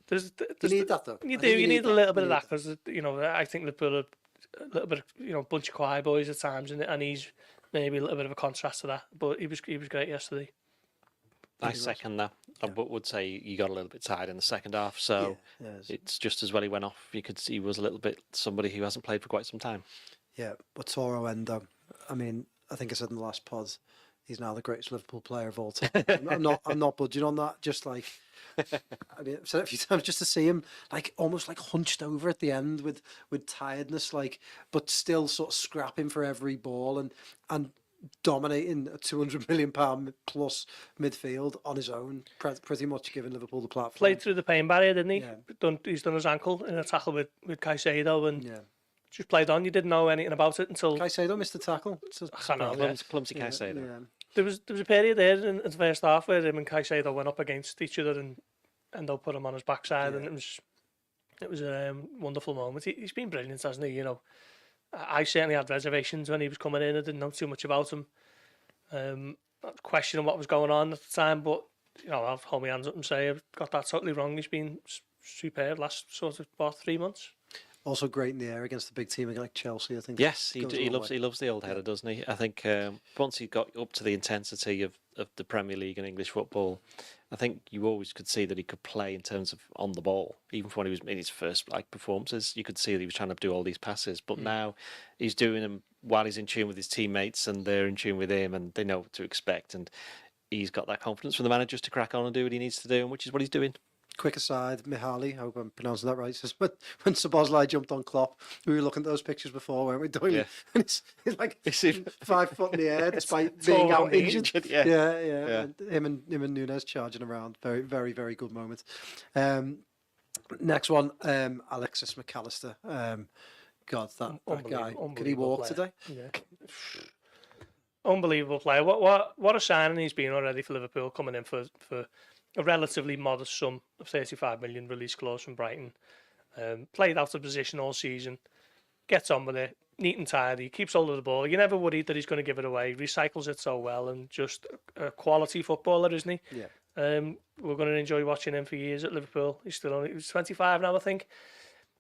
there's you need that, though. You need a little bit of that, because I think Liverpool a little bit, bunch of quiet boys at times, and he's maybe a little bit of a contrast to that. But he was great yesterday. I second that. I would say he got a little bit tired in the second half, so it's just as well he went off. You could see he was a little bit somebody who hasn't played for quite some time. Yeah, but Toro Endo, I mean, I think I said in the last pod, he's now the greatest Liverpool player of all time. I'm not budging on that. Just like, I mean, I've said it a few times, just to see him like almost like hunched over at the end with tiredness, like, but still sort of scrapping for every ball and dominating a £200 million plus midfield on his own, pretty much giving Liverpool the platform. Played through the pain barrier, didn't he? Yeah. He's done his ankle in a tackle with Caicedo, and just played on. You didn't know anything about it until Caicedo missed the tackle. I know, clumsy Caicedo. Yeah. There was a period there in the first half where him and Caicedo went up against each other, and Endo put him on his backside, and it was a wonderful moment. He's been brilliant, hasn't he? I certainly had reservations when he was coming in. I didn't know too much about him. Questioning what was going on at the time, but I'll hold my hands up and say I've got that totally wrong. He's been superb last sort of about 3 months. Also great in the air against the big team like Chelsea, I think. Yes, he loves the old header, doesn't he? I think once he got up to the intensity of the Premier League and English football, I think you always could see that he could play in terms of on the ball. Even when he was in his first performances, you could see that he was trying to do all these passes. But now he's doing them while he's in tune with his teammates, and they're in tune with him, and they know what to expect. And he's got that confidence from the managers to crack on and do what he needs to do, and which is what he's doing. Quick aside, Mihaly, I hope I'm pronouncing that right, says when Szoboszlai jumped on Klopp, we were looking at those pictures before, weren't we, Doyle? Yeah. And he's like 5 foot in the air despite being out injured. Yeah. And him and Nunes charging around. Very, very, very good moment. Next one, Alexis McAllister. God, that guy. Could he walk today? Yeah. Unbelievable player. What a signing he's been already for Liverpool, coming in for a relatively modest sum of 35 million release clause from Brighton. Played out of position all season, gets on with it, neat and tidy, keeps hold of the ball. You're never worried that he's going to give it away, recycles it so well, and just a quality footballer, isn't he? Yeah. We're going to enjoy watching him for years at Liverpool. He's 25 now, I think.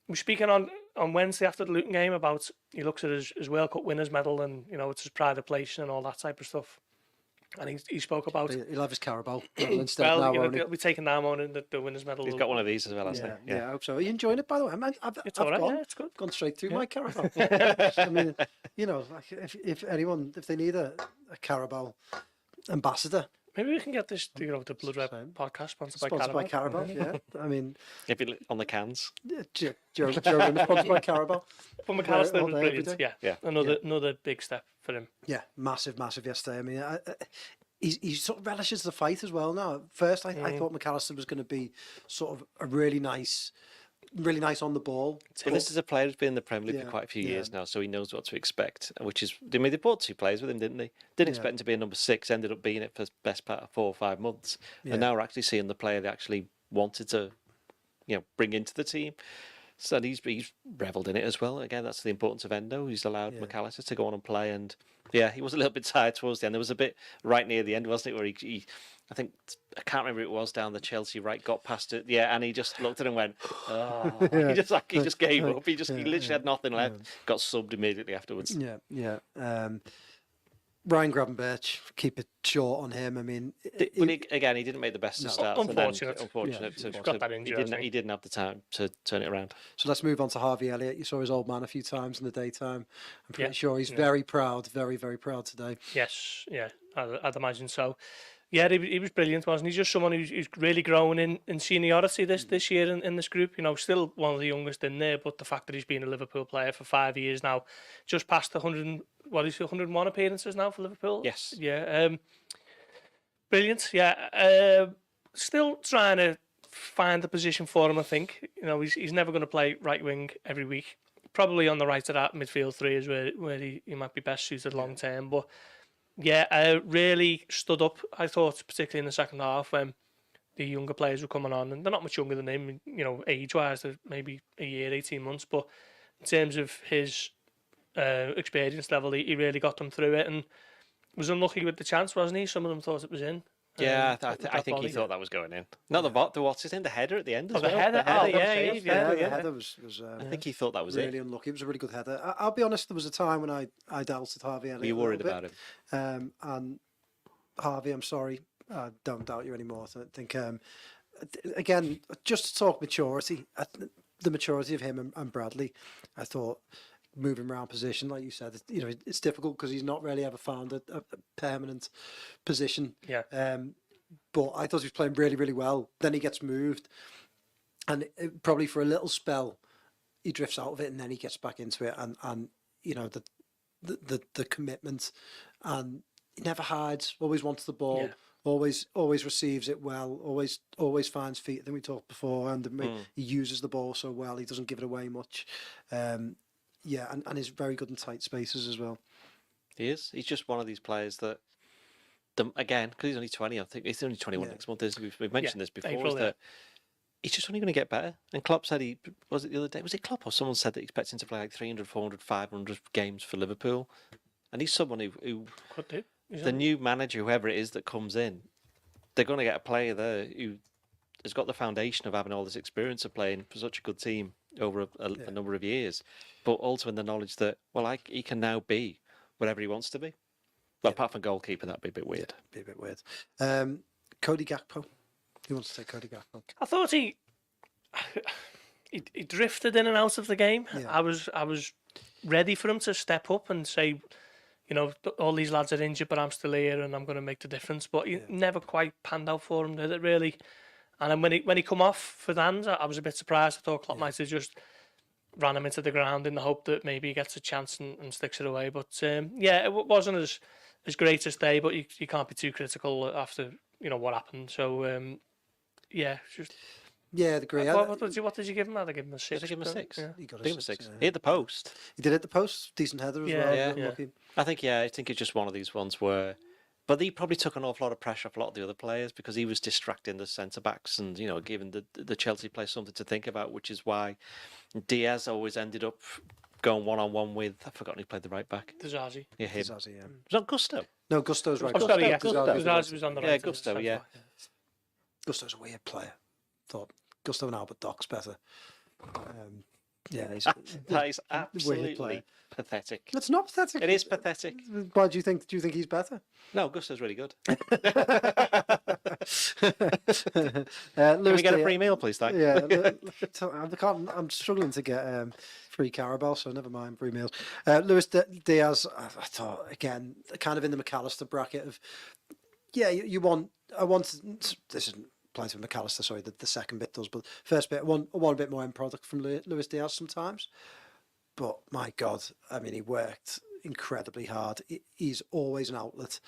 We're speaking on Wednesday after the Luton game about, he looks at his World Cup winners medal and, it's his pride of place and all that type of stuff. And he spoke about... He'll have his Carabao instead well, of now, he'll be taking down on the winners medal. He's got one of these as well, hasn't he? Yeah, I hope so. Are you enjoying it, by the way? It's all right, it's good. Gone straight through my Carabao. I mean, like if they need a Carabao ambassador... Maybe we can get this, the Blood Red podcast sponsored by Carabao. Yeah. I mean, if you look on the cans. Joe sponsored by Carabao. But McAllister was brilliant. Yeah. Another big step for him. Yeah, massive yesterday. I mean, he sort of relishes the fight as well now. First, I thought McAllister was going to be sort of a really nice on the ball. Well, this is a player who's been in the Premier League for quite a few years now, so he knows what to expect. Which is, they brought 2 players with him, didn't they? Didn't expect him to be a number 6, ended up being it for the best part of 4 or 5 months, and now we're actually seeing the player they actually wanted to, bring into the team. So he's revelled in it as well. Again, that's the importance of Endo. He's allowed McAllister to go on and play, and he was a little bit tired towards the end. There was a bit right near the end, wasn't it, where he I can't remember who it was down the Chelsea right, got past it, and he just looked at it and went, oh. He just gave up. He literally had nothing left. Got subbed immediately afterwards. Ryan Gravenberch, keep it short on him. I mean, but he didn't make the best of starts. Unfortunate. Got that injury. He didn't have the time to turn it around. So let's move on to Harvey Elliott. You saw his old man a few times in the daytime. I'm pretty sure he's very proud, very, very proud today. Yes, I'd imagine so. Yeah, he was brilliant, wasn't he? He's just someone who's really grown in seniority this year in this group. Still one of the youngest in there, but the fact that he's been a Liverpool player for 5 years now, just past 101 appearances now for Liverpool? Yes. Yeah. Brilliant, yeah. Still trying to find the position for him, I think. He's never going to play right wing every week. Probably on the right of that midfield 3 is where he might be best suited long term, but... Yeah, really stood up, I thought, particularly in the second half when the younger players were coming on, and they're not much younger than him, age-wise, they're maybe a year, 18 months, but in terms of his experience level, he really got them through it, and was unlucky with the chance, wasn't he? Some of them thought it was in. Yeah, with I that think he volley. thought that was going in. Not the what's his name, the header at the end as the well. header? The header, Oh, yeah, okay. yeah. The header was I think he thought that was really it. unlucky. It was a really good header. I'll be honest, there was a time when I doubted Harvey Elliott. Were you worried about him? And Harvey, I'm sorry, I don't doubt you anymore. I think, again, just to talk maturity, the maturity of him and Bradley, I thought moving around position, like you said, it's difficult because he's not really ever found a permanent position. Yeah. But I thought he was playing really, really well. Then he gets moved, and probably for a little spell, he drifts out of it, and then he gets back into it. And the commitment, and he never hides. Always wants the ball. Yeah. Always receives it well. Always finds feet. I think we talked before, and he uses the ball so well. He doesn't give it away much. Yeah, and he's very good in tight spaces as well. He is. He's just one of these players that, again, because he's only 20, I think he's only 21 next month. We've mentioned this before. April, that he's just only going to get better. And Klopp said was it the other day? Was it Klopp or someone said that he expects him to play like 300, 400, 500 games for Liverpool? And he's someone who Could do. the new manager, whoever it is that comes in, they're going to get a player there who has got the foundation of having all this experience of playing for such a good team over a number of years, but also in the knowledge that, he can now be whatever he wants to be. Well, apart from goalkeeper, that'd be a bit weird. Be a bit weird. Cody Gakpo. Who wants to take Cody Gakpo? I thought he drifted in and out of the game. Yeah. I was ready for him to step up and say, all these lads are injured, but I'm still here and I'm going to make the difference. But he never quite panned out for him, did it really? And then when he come off for Danns, I was a bit surprised. I thought Klopp might have just ran him into the ground in the hope that maybe he gets a chance and sticks it away. But it wasn't as great as day, but you can't be too critical after what happened. So just. Yeah, the great. What did you give him? I'd give him a 6. Did I give him a 6? Yeah. He got Give him a 6. Yeah. He hit the post. He did hit the post. Decent header as well. Yeah. Lucky. I think it's just one of these ones where, but he probably took an awful lot of pressure off a lot of the other players because he was distracting the centre backs and giving the Chelsea players something to think about, which is why Diaz always ended up going 1-on-1 with, I've forgotten who played the right back. Dizazi. Yeah, him. Dizazi, yeah. Was that Gusto? No, Gusto's right. Oh, sorry, yeah. Dizazi's Dizazi was on the right. Yeah, Gusto, yeah. Gusto's a weird player. Thought Gusto and Albert Doc's better. He's That is weird absolutely player. pathetic. It's not pathetic. It is pathetic. Why do you think? Do you think he's better? No, Gusto's really good. Can Can we get a free meal, please? Thanks. Yeah, I'm struggling to get free Carabao, so never mind free meals. Luis Diaz, I thought again, kind of in the McAllister bracket of, I want this isn't playing with McAllister. Sorry, the second bit does, but first bit, I want a bit more end product from Luis Diaz sometimes. But my God, I mean, he worked incredibly hard. He's always an outlet,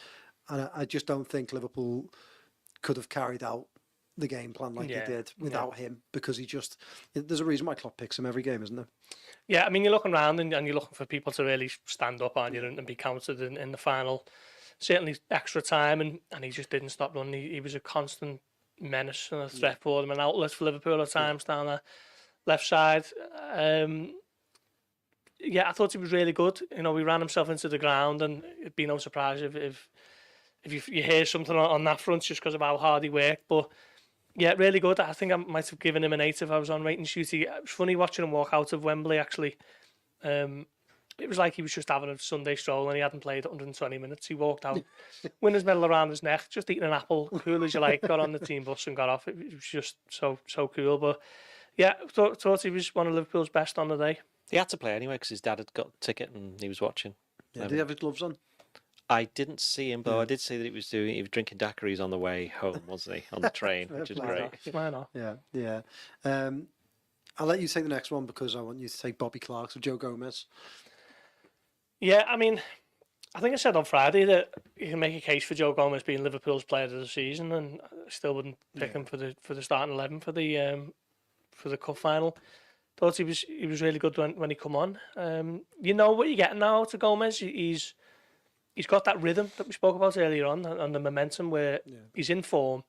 and I just don't think Liverpool could have carried out the game plan like they did without him, because there's a reason why Klopp picks him every game, isn't there? Yeah, I mean, you're looking around and you're looking for people to really stand up, aren't you, and be counted in the final, certainly extra time, and he just didn't stop running. He was a constant menace and a threat for them, an outlet for Liverpool at times down the left side. I thought he was really good. He ran himself into the ground, and it'd be no surprise if you hear something on that front just because of how hard he worked. But yeah, really good. I think I might have given him an 8 if I was on rating shooty. It was funny watching him walk out of Wembley, actually. It was like he was just having a Sunday stroll and he hadn't played 120 minutes. He walked out, winner's medal around his neck, just eating an apple, cool as you like, got on the team bus and got off. It was just so cool. But yeah, thought he was one of Liverpool's best on the day. He had to play anyway because his dad had got a ticket and he was watching. Yeah, did he have his gloves on? I didn't see him, but I did see that he was drinking daiquiris on the way home, wasn't he? On the train, which is great. Why not? Yeah. I'll let you take the next one because I want you to take Bobby Clark, so Joe Gomez. Yeah, I mean, I think I said on Friday that you can make a case for Joe Gomez being Liverpool's player of the season, and I still wouldn't pick him for the starting 11 for the cup final. Thought he was really good when he come on. You know what you're getting now to Gomez. He's got that rhythm that we spoke about earlier on, and the momentum where he's in form.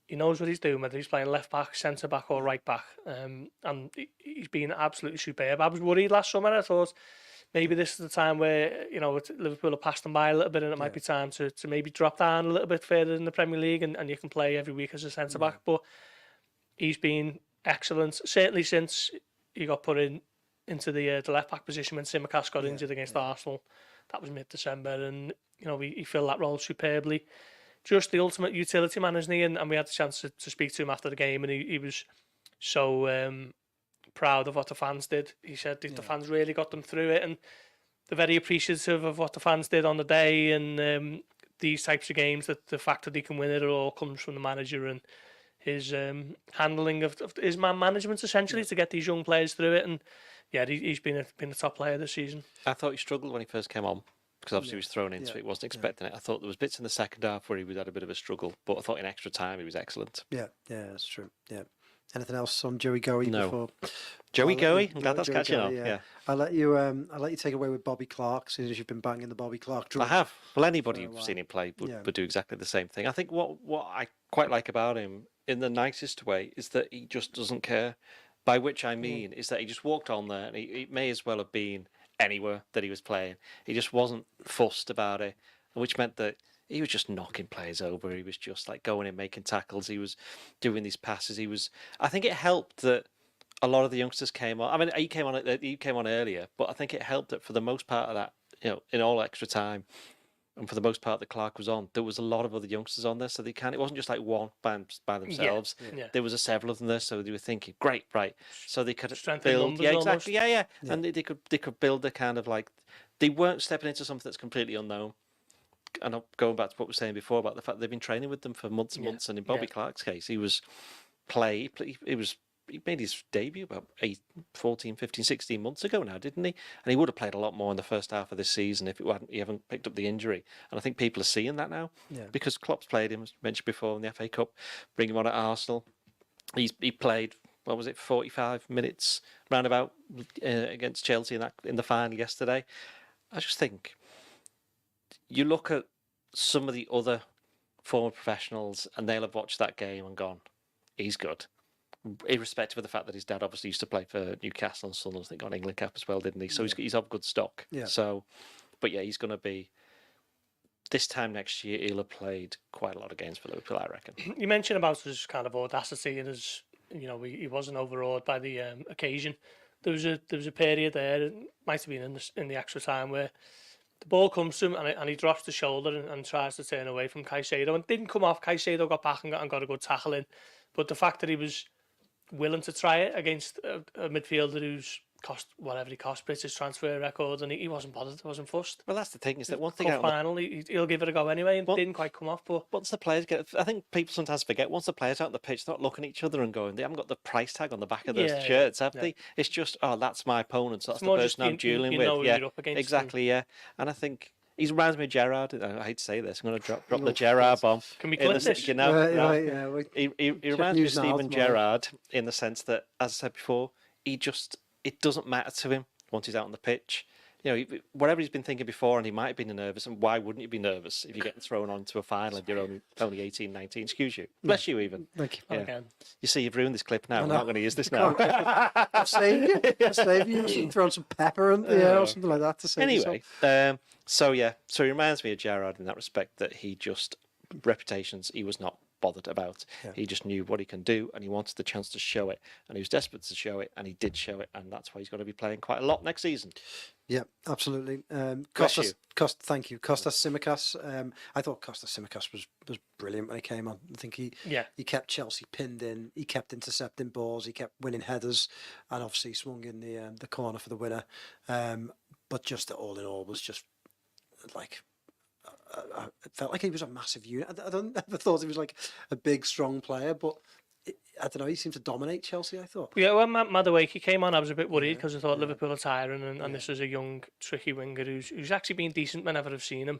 He knows what he's doing, whether he's playing left back, centre back, or right back. And he's been absolutely superb. I was worried last summer. I thought maybe this is the time where, Liverpool have passed them by a little bit and it might be time to maybe drop down a little bit further in the Premier League and you can play every week as a centre-back. But he's been excellent, certainly since he got put into the left-back position when Tsimikas got injured against Arsenal. That was mid-December, and he filled that role superbly. Just the ultimate utility man, isn't he? And we had the chance to speak to him after the game, and he was so proud of what the fans did. He said the fans really got them through it, and they're very appreciative of what the fans did on the day. And these types of games, that the fact that he can win it all comes from the manager and his handling of his man management, essentially, to get these young players through it. And he's been a top player this season. I thought he struggled when he first came on, because obviously he was thrown into it, wasn't expecting it. I thought there was bits in the second half where he had a bit of a struggle, but I thought in extra time he was excellent. Yeah, that's true. Yeah. Anything else on Joey Goey before? Joey Goey? I'm glad that's catching on. Yeah. I'll let you take away with Bobby Clark, seeing as you've been banging the Bobby Clark drum. I have. Well, anybody who's seen him play would do exactly the same thing. I think what I quite like about him, in the nicest way, is that he just doesn't care. By which I mean is that he just walked on there, and he may as well have been anywhere that he was playing. He just wasn't fussed about it, which meant that he was just knocking players over. He was just like going in, making tackles. He was doing these passes. I think it helped that a lot of the youngsters came on. I mean, he came on earlier, but I think it helped that for the most part of that, in all extra time, and for the most part that Clark was on, there was a lot of other youngsters on there, so it wasn't just like one by themselves. Yeah. There was several of them there, so they were thinking, great, right. So they could Strengthen build, numbers almost. And they could build a kind of like, they weren't stepping into something that's completely unknown. And I'm going back to what we were saying before about the fact they've been training with them for months and months. And in Bobby Clark's case, he made his debut about 14, 15, 16 months ago now, didn't he? And he would have played a lot more in the first half of this season if he hadn't picked up the injury. And I think people are seeing that now, because Klopp's played him, as mentioned before, in the FA Cup, bring him on at Arsenal. He played, 45 minutes roundabout against Chelsea in the final yesterday. I just think, you look at some of the other former professionals and they'll have watched that game and gone, he's good. Irrespective of the fact that his dad obviously used to play for Newcastle and Sunderland, I think got an England cap as well, didn't he? So he's of good stock. Yeah. So, but he's going to be, this time next year, he'll have played quite a lot of games for Liverpool, I reckon. You mentioned about his kind of audacity and his, he wasn't overawed by the occasion. There was a period there, it might have been in the extra time, where the ball comes to him and he drops the shoulder and tries to turn away from Caicedo, and didn't come off. Caicedo got back and got a good tackle in, but the fact that he was willing to try it against a midfielder who's cost whatever he cost, British transfer record, and he wasn't bothered, wasn't fussed. Well, that's the thing, is that one thing he'll give it a go anyway, and didn't quite come off. But once the players I think people sometimes forget, once the players out on the pitch, they're not looking at each other and going, they haven't got the price tag on the back of their shirts, have they? It's just, that's my opponent, so that's the person I'm dueling with. You're up against exactly, and I think he reminds me of Gerrard. I hate to say this, I'm going to drop the Gerrard bomb. Can we clip this? He reminds me of Steven Gerrard in the sense that, as I said before, it doesn't matter to him once he's out on the pitch. Whatever he's been thinking before, and he might have been nervous, and why wouldn't you be nervous if you're getting thrown onto a final and you're only 18, 19? Excuse you. Bless you, even. Thank you. Again. You see, you've ruined this clip now. We're not going to use this now. I'll save you. Throw some pepper in there or something like that to save anyway, yourself. So he reminds me of Gerrard in that respect, that he was not bothered about. He just knew what he can do, and he wanted the chance to show it, and he was desperate to show it, and he did show it, and that's why he's going to be playing quite a lot next season. Yeah, absolutely. Thank you, Costas Tsimikas. I thought Costas Tsimikas was brilliant when he came on. I think he kept Chelsea pinned in. He kept intercepting balls. He kept winning headers, and obviously swung in the corner for the winner. But just all in all was just like, it felt like he was a massive unit. I never thought he was like a big, strong player, but I don't know, he seemed to dominate Chelsea, I thought. Yeah, when Madueke came on, I was a bit worried because I thought Liverpool are tiring, and this is a young, tricky winger who's actually been decent whenever I've seen him.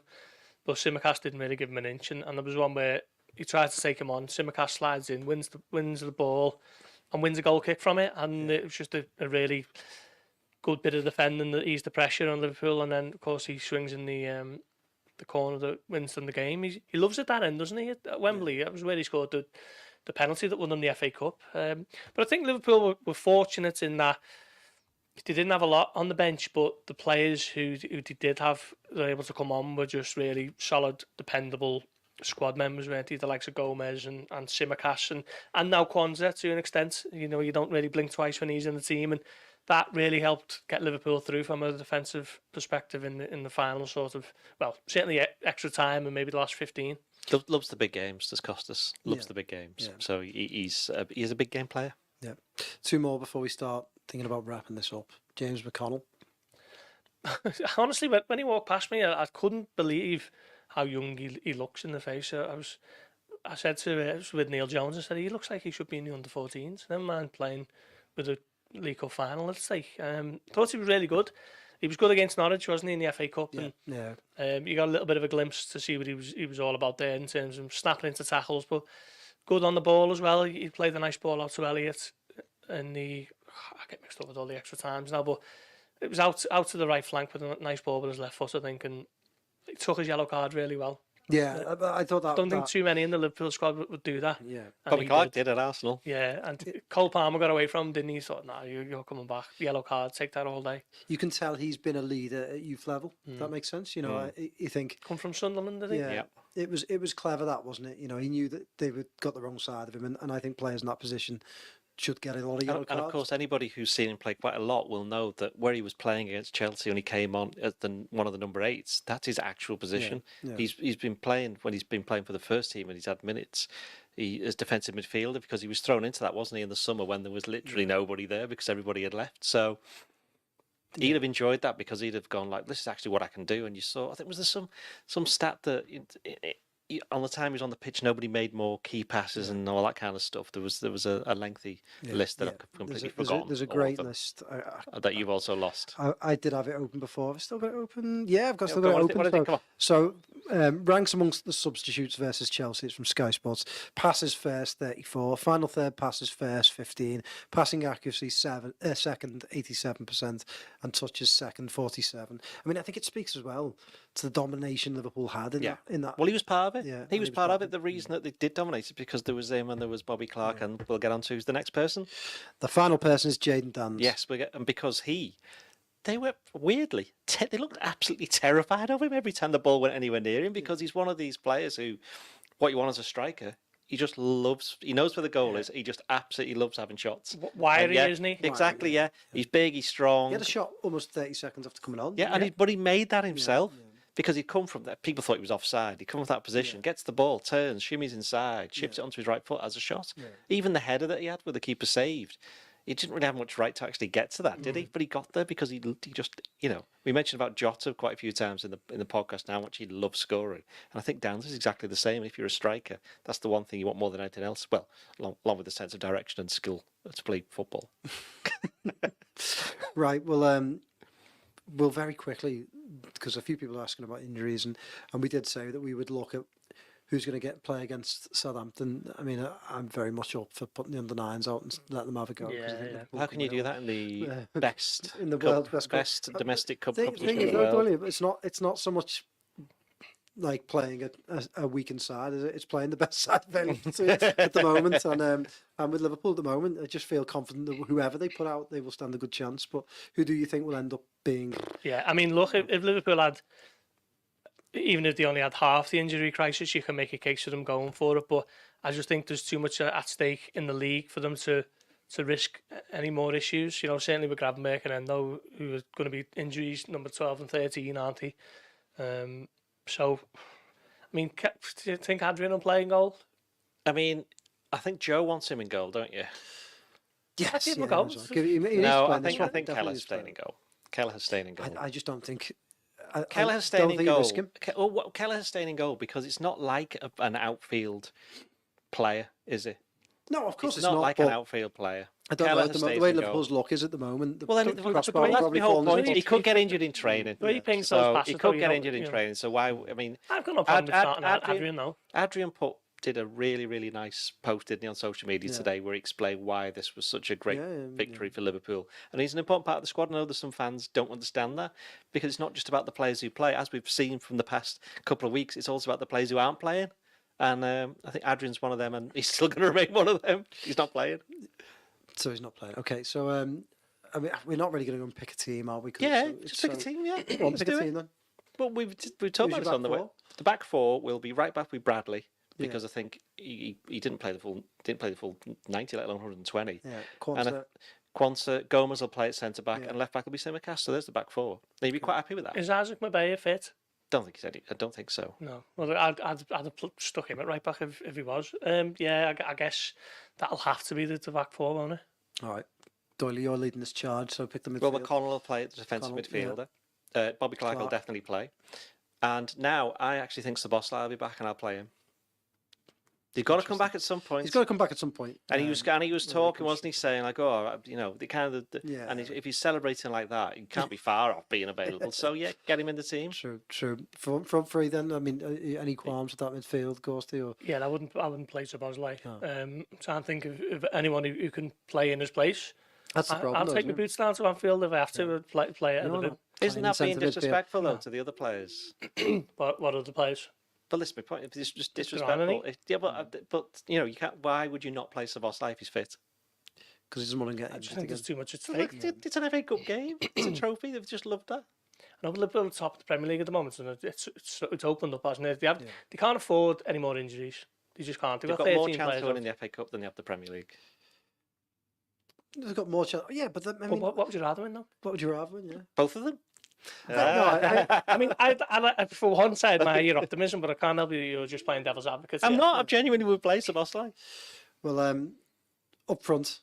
But Tsimikas didn't really give him an inch, and there was one where he tried to take him on. Tsimikas slides in, wins the ball, and wins a goal kick from it, and it was just a really good bit of defending that eased the pressure on Liverpool, and then of course he swings in the corner that wins them the game. He loves it that end, doesn't he? At Wembley, that was where he scored the penalty that won them the FA Cup. But I think Liverpool were fortunate in that, they didn't have a lot on the bench, but the players who they did have, they were able to come on, were just really solid, dependable squad members, weren't they? The likes of Gomez and Tsimikas and now Konate to an extent. You know, you don't really blink twice when he's in the team, and that really helped get Liverpool through from a defensive perspective in the final sort of, well, certainly extra time and maybe the last 15. Loves the big games, does Costas. Loves the big games. Yeah. So he's a big game player. Yeah. Two more before we start thinking about wrapping this up. James McConnell. Honestly, when he walked past me, I couldn't believe how young he looks in the face. I said to with Neil Jones, I said he looks like he should be in the under-14s. Never mind playing with a League Cup final. Let's say. Thought he was really good. He was good against Norwich, wasn't he, in the FA Cup? Yeah. And, you got a little bit of a glimpse to see what he was all about there in terms of snapping into tackles, but good on the ball as well. He played a nice ball out to Elliott, and I get mixed up with all the extra times now, but it was out to the right flank with a nice ball with his left foot, I think, and he took his yellow card really well. Yeah, I thought that. Don't think too many in the Liverpool squad would do that. Yeah, Bobby Clark did at Arsenal. Yeah, and Cole Palmer got away from him, didn't he? He thought, nah, you're coming back. Yellow card, take that all day. You can tell he's been a leader at youth level. That makes sense. You know, you think come from Sunderland, did he? Yeah. It was clever, that wasn't it? You know, he knew that they got the wrong side of him, and I think players in that position should get a lot of yellow cards. And of course, anybody who's seen him play quite a lot will know that where he was playing against Chelsea when he came on as one of the number 8s, that's his actual position. Yeah. He's been playing when he's been playing for the first team and he's had minutes. He is defensive midfielder because he was thrown into that, wasn't he, in the summer when there was literally nobody there because everybody had left. So he'd have enjoyed that because he'd have gone like, this is actually what I can do. And you saw, I think, was there some stat that on the time he was on the pitch, nobody made more key passes and all that kind of stuff. There was a lengthy list that I've completely forgotten. There's a great list that you've also lost. I did have it open before. I've still got it open. Yeah, I've still got it open. So ranks amongst the substitutes versus Chelsea. It's from Sky Sports. Passes first, 34. Final third passes first, 15. Passing accuracy second, 87%, and touches second, 47. I mean, I think it speaks as well to the domination Liverpool had in that. Well, he was part of it. Yeah, he was part of it. The reason that they did dominate is because there was him and there was Bobby Clark, and we'll get on to who's the next person. The final person is Jayden Danns. Yes, and because they were weirdly, they looked absolutely terrified of him every time the ball went anywhere near him, because he's one of these players who, what you want as a striker, he just loves, he knows where the goal is, he just absolutely loves having shots. Wiry, isn't he? Exactly, yeah. He's big, he's strong. He had a shot almost 30 seconds after coming on. Yeah, but he made that himself. Because he'd come from that, people thought he was offside. He'd come from that position, gets the ball, turns, shimmies inside, chips it onto his right foot as a shot. Even the header that he had, where the keeper saved, he didn't really have much right to actually get to that, did he? But he got there because he just, you know, we mentioned about Jota quite a few times in the podcast now, how much he loves scoring, and I think Danns is exactly the same. If you're a striker, that's the one thing you want more than anything else. Well, along with the sense of direction and skill to play football. Right. Well, we'll very quickly, because a few people are asking about injuries, and we did say that we would look at who's going to play against Southampton. I mean, I'm very much up for putting the under-9s out and let them have a go. How can you do that in the best in the cup, world's best domestic cup thing competition? It's not so much like playing a weakened side, is it? It's playing the best side available to it at the moment, and with Liverpool at the moment, I just feel confident that whoever they put out, they will stand a good chance. But who do you think will end up being? Yeah, I mean, look, if Liverpool had, even if they only had half the injury crisis, you can make a case for them going for it. But I just think there's too much at stake in the league for them to risk any more issues. You know, certainly with Gravenberch and Endo, who are going to be injuries number 12 and 13, aren't they? So, I mean, do you think Adrian will play in goal? I mean, I think Joe wants him in goal, don't you? Yes, give him a go. I think Kelleher's staying in goal. Kelleher's staying in goal. I just don't think. Kelleher's staying in goal. Kelleher's staying in goal because it's not like an outfield player, is it? No, of course it's not like an outfield player. I don't know the way Liverpool's luck is at the moment. Well, that's my whole point. He could get injured in training. He could get injured in training. So why? I mean, I've got no problem with starting Adrian though. Adrian did a really, really nice post, didn't he, on social media today, where he explained why this was such a great victory for Liverpool. And he's an important part of the squad. I know there's some fans don't understand that, because it's not just about the players who play. As we've seen from the past couple of weeks, it's also about the players who aren't playing. And I think Adrian's one of them, and he's still going to remain one of them. He's not playing. So he's not playing. Okay, so I mean, we're not really going to go and pick a team, are we? 'Cause Yeah, it's just pick a so- team. Yeah, Go on, let's pick a do it. team then. Well, we've talked Who's about your this on the back way. four? The back four will be right back with Bradley because Yeah. I think he didn't play the full 90, let alone 120. Yeah, And Quansah, Gomez will play at centre back, Yeah. and left back will be Tsimikas. So there's the back four. Now, you'd be quite happy with that. Is Isaac Mabea fit? I don't think so. No. Well, I'd have stuck him at right back if he was. Yeah, I guess that'll have to be the back four, won't it? All right. Doyle, you're leading this charge, so pick the midfield. Well, McConnell will play at the defensive McConnell, midfielder. Bobby Clark will Clark. definitely play. And now I actually think Szoboszlai will be back, and I'll play him. He's got to come back at some point. He's got to come back at some point. And he was talking, wasn't he, saying like, oh, the kind of, Yeah. and if he's celebrating like that, he can't be far off being available. So yeah, get him in the team. True. Front three then. I mean, any qualms with that midfield, Gorsty? Or Yeah, I wouldn't play Szoboszlai. Trying to think of anyone who can play in his place. that's the problem. I'll though, take my isn't it? boots down to Anfield if I have to play it. No, no. Isn't that being Centre midfield. disrespectful though to the other players? What other players? But listen, my point. If it's just Is there on any? disrespectful, but you know, you can't. Why would you not play Szoboszlai if he's fit? Because he doesn't want to get I just injured think again. there's too much at Look, stake. it's an FA Cup game. It's a trophy. They've just loved that. I know Liverpool are top of the Premier League at the moment, and it's opened up, hasn't it? They can't afford any more injuries. They just can't. They've They've got got more 13 chance players. of winning the FA Cup than they have the Premier League. They've got more chance. Yeah, but I mean, What would you rather win, though? what would you rather win? Yeah. Both of them. No, I I mean, I for one side, admire your optimism, but I can't help you. You're just playing devil's advocate. I'm here. not. I genuinely would play Szoboszlai. well, up front,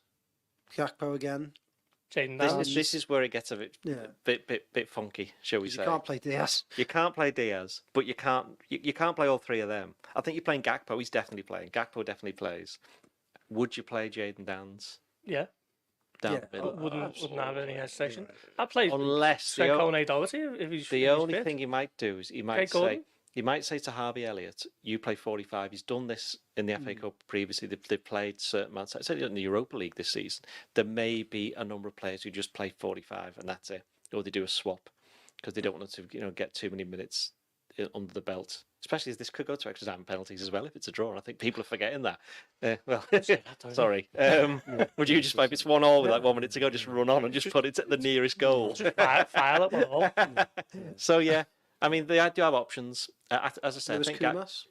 Gakpo again. Jayden This, Danns. this is where it gets a Yeah. bit funky, shall we You say? can't play Diaz. You can't play Diaz, but you can't play all three of them. I think you're playing Gakpo. He's definitely playing. Gakpo definitely plays. Would you play Jayden Danns Yeah, down Yeah. the middle? wouldn't have any hesitation. I play Unless the, Konate Doherty if he's the if he's only fit. thing you might do is Craig Gordon? you might say to Harvey Elliott, you play 45. He's done this in the FA Cup previously. They've played certain amounts. Certainly in the Europa League this season. There may be a number of players who just play 45 and that's it, or they do a swap because they don't want to get too many minutes under the belt. Especially as this could go to extra time penalties as well if it's a draw. I think people are forgetting that. Sorry. Would you just, if it's 1-1 with like 1 minute to go, just run on and just put it at the nearest goal? File it all. So yeah, I mean they do have options. As I said, I Lewis think Kumas.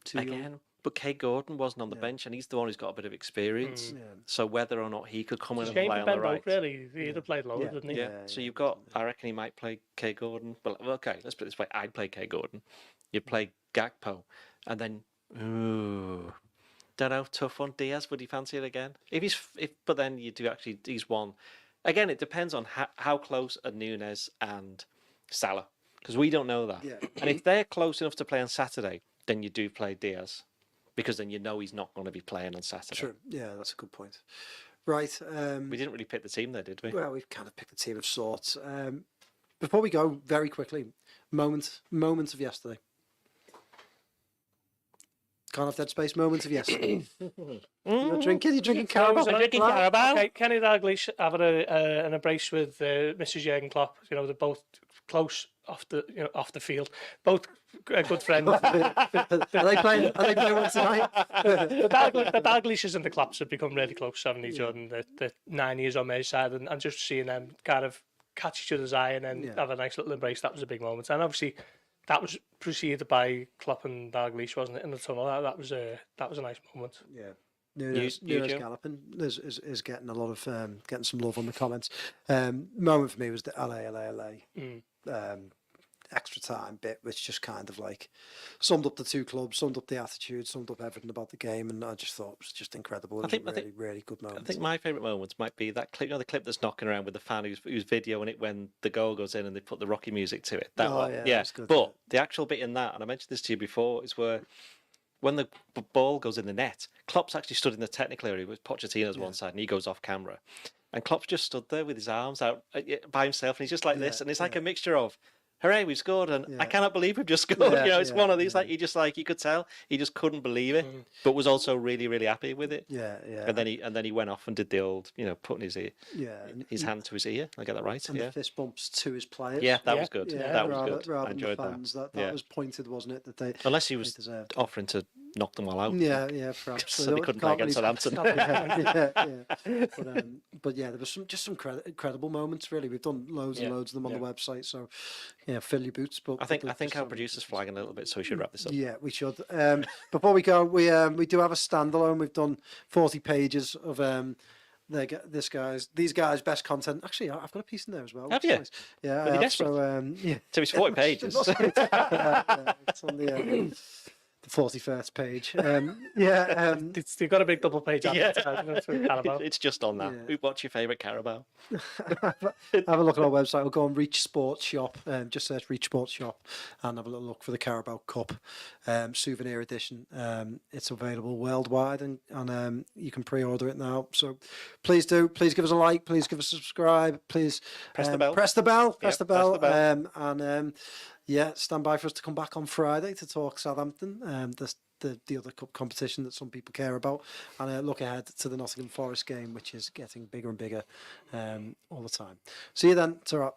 Too young. again, but Kay Gordon wasn't on the bench, and he's the one who's got a bit of experience. Yeah. So whether or not he could come in and Shame play for on the Ben right. Doak, really. He'd have played lower, Yeah. didn't he? Yeah. Yeah, So yeah, you've got. I reckon he might play Kay Gordon. Well, okay. Let's put it this way. I'd play Kay Gordon. You'd play Gakpo, and then don't know. Tough one. Diaz. Would he fancy it again? But then you do actually. He's one. Again, it depends on how close are Nunes and Salah, because we don't know that. Yeah. And if they're close enough to play on Saturday, then you do play Diaz, because then you know he's not going to be playing on Saturday. True. Yeah, that's a good point. Right. We didn't really pick the team there, did we? Well, we've kind of picked a team of sorts. Before we go, very quickly, moment of yesterday. Can't have Dead Space. Moment of yesterday. You're drinking Carabao. I'm drinking Carabao. Okay, Kenny Dalglish having an embrace with Mrs. Jurgen Klopp. You know, they're both close off the field. Both good friends. Are they playing one tonight? The Dalglishes and the Klopps have become really close, haven't each other? And the 9 years on my side, and just seeing them kind of catch each other's eye and then have a nice little embrace, that was a big moment. And obviously, that was preceded by Klopp and Dalglish, wasn't it, in the tunnel? That was a nice moment. Yeah. Nunes Gallopin is getting a lot of getting some love on the comments. Moment for me was the LA extra time bit, which just kind of like summed up the two clubs, summed up the attitude, summed up everything about the game, and I just thought it was just incredible. It was a really good moment. I think my favourite moments might be that clip, the clip that's knocking around with the fan who's videoing it when the goal goes in and they put the Rocky music to it. That one, yeah. That's good, But the actual bit in that, and I mentioned this to you before, is where when the ball goes in the net, Klopp's actually stood in the technical area with Pochettino's one side, and he goes off camera. And Klopp's just stood there with his arms out by himself, and he's just like this, and it's like a mixture of, hooray, we've scored, and I cannot believe we've just scored. It's one of these, you could tell he just couldn't believe it, but was also really, really happy with it. Yeah. And then he went off and did the old, putting his ear, his hand to his ear. I get that right. And the fist bumps to his players. Yeah, that was good. Yeah, that was good. Rather I enjoyed than the fans, that. that was pointed, wasn't it? That they Unless he was deserved. offering to knocked them all out. Yeah, perhaps. So they couldn't play against Southampton. But yeah, there was some incredible moments. Really, we've done loads and loads of them on the website. So yeah, fill your boots. But I think our producer's flagging a little bit, so we should wrap this up. Yeah, we should. Before we go, we do have a standalone. We've done 40 pages of these guys' best content. Actually, I've got a piece in there as well. Have you? Nice. Yeah, Really I have. desperate. So yeah, So it's 40 pages. it's on the 41st page. You've got a big double page. Yeah. Carabao. It's just on that. Yeah. What's your favourite Carabao? Have a look at our website. We'll go on Reach Sports Shop. Just search Reach Sports Shop and have a little look for the Carabao Cup souvenir edition. It's available worldwide and you can pre-order it now. So please do. Please give us a like. Please give us a subscribe. Please Press the bell. Press the bell. Press the bell. Yeah, stand by for us to come back on Friday to talk Southampton, the other cup competition that some people care about, and look ahead to the Nottingham Forest game, which is getting bigger and bigger all the time. See you then. Ta-ra.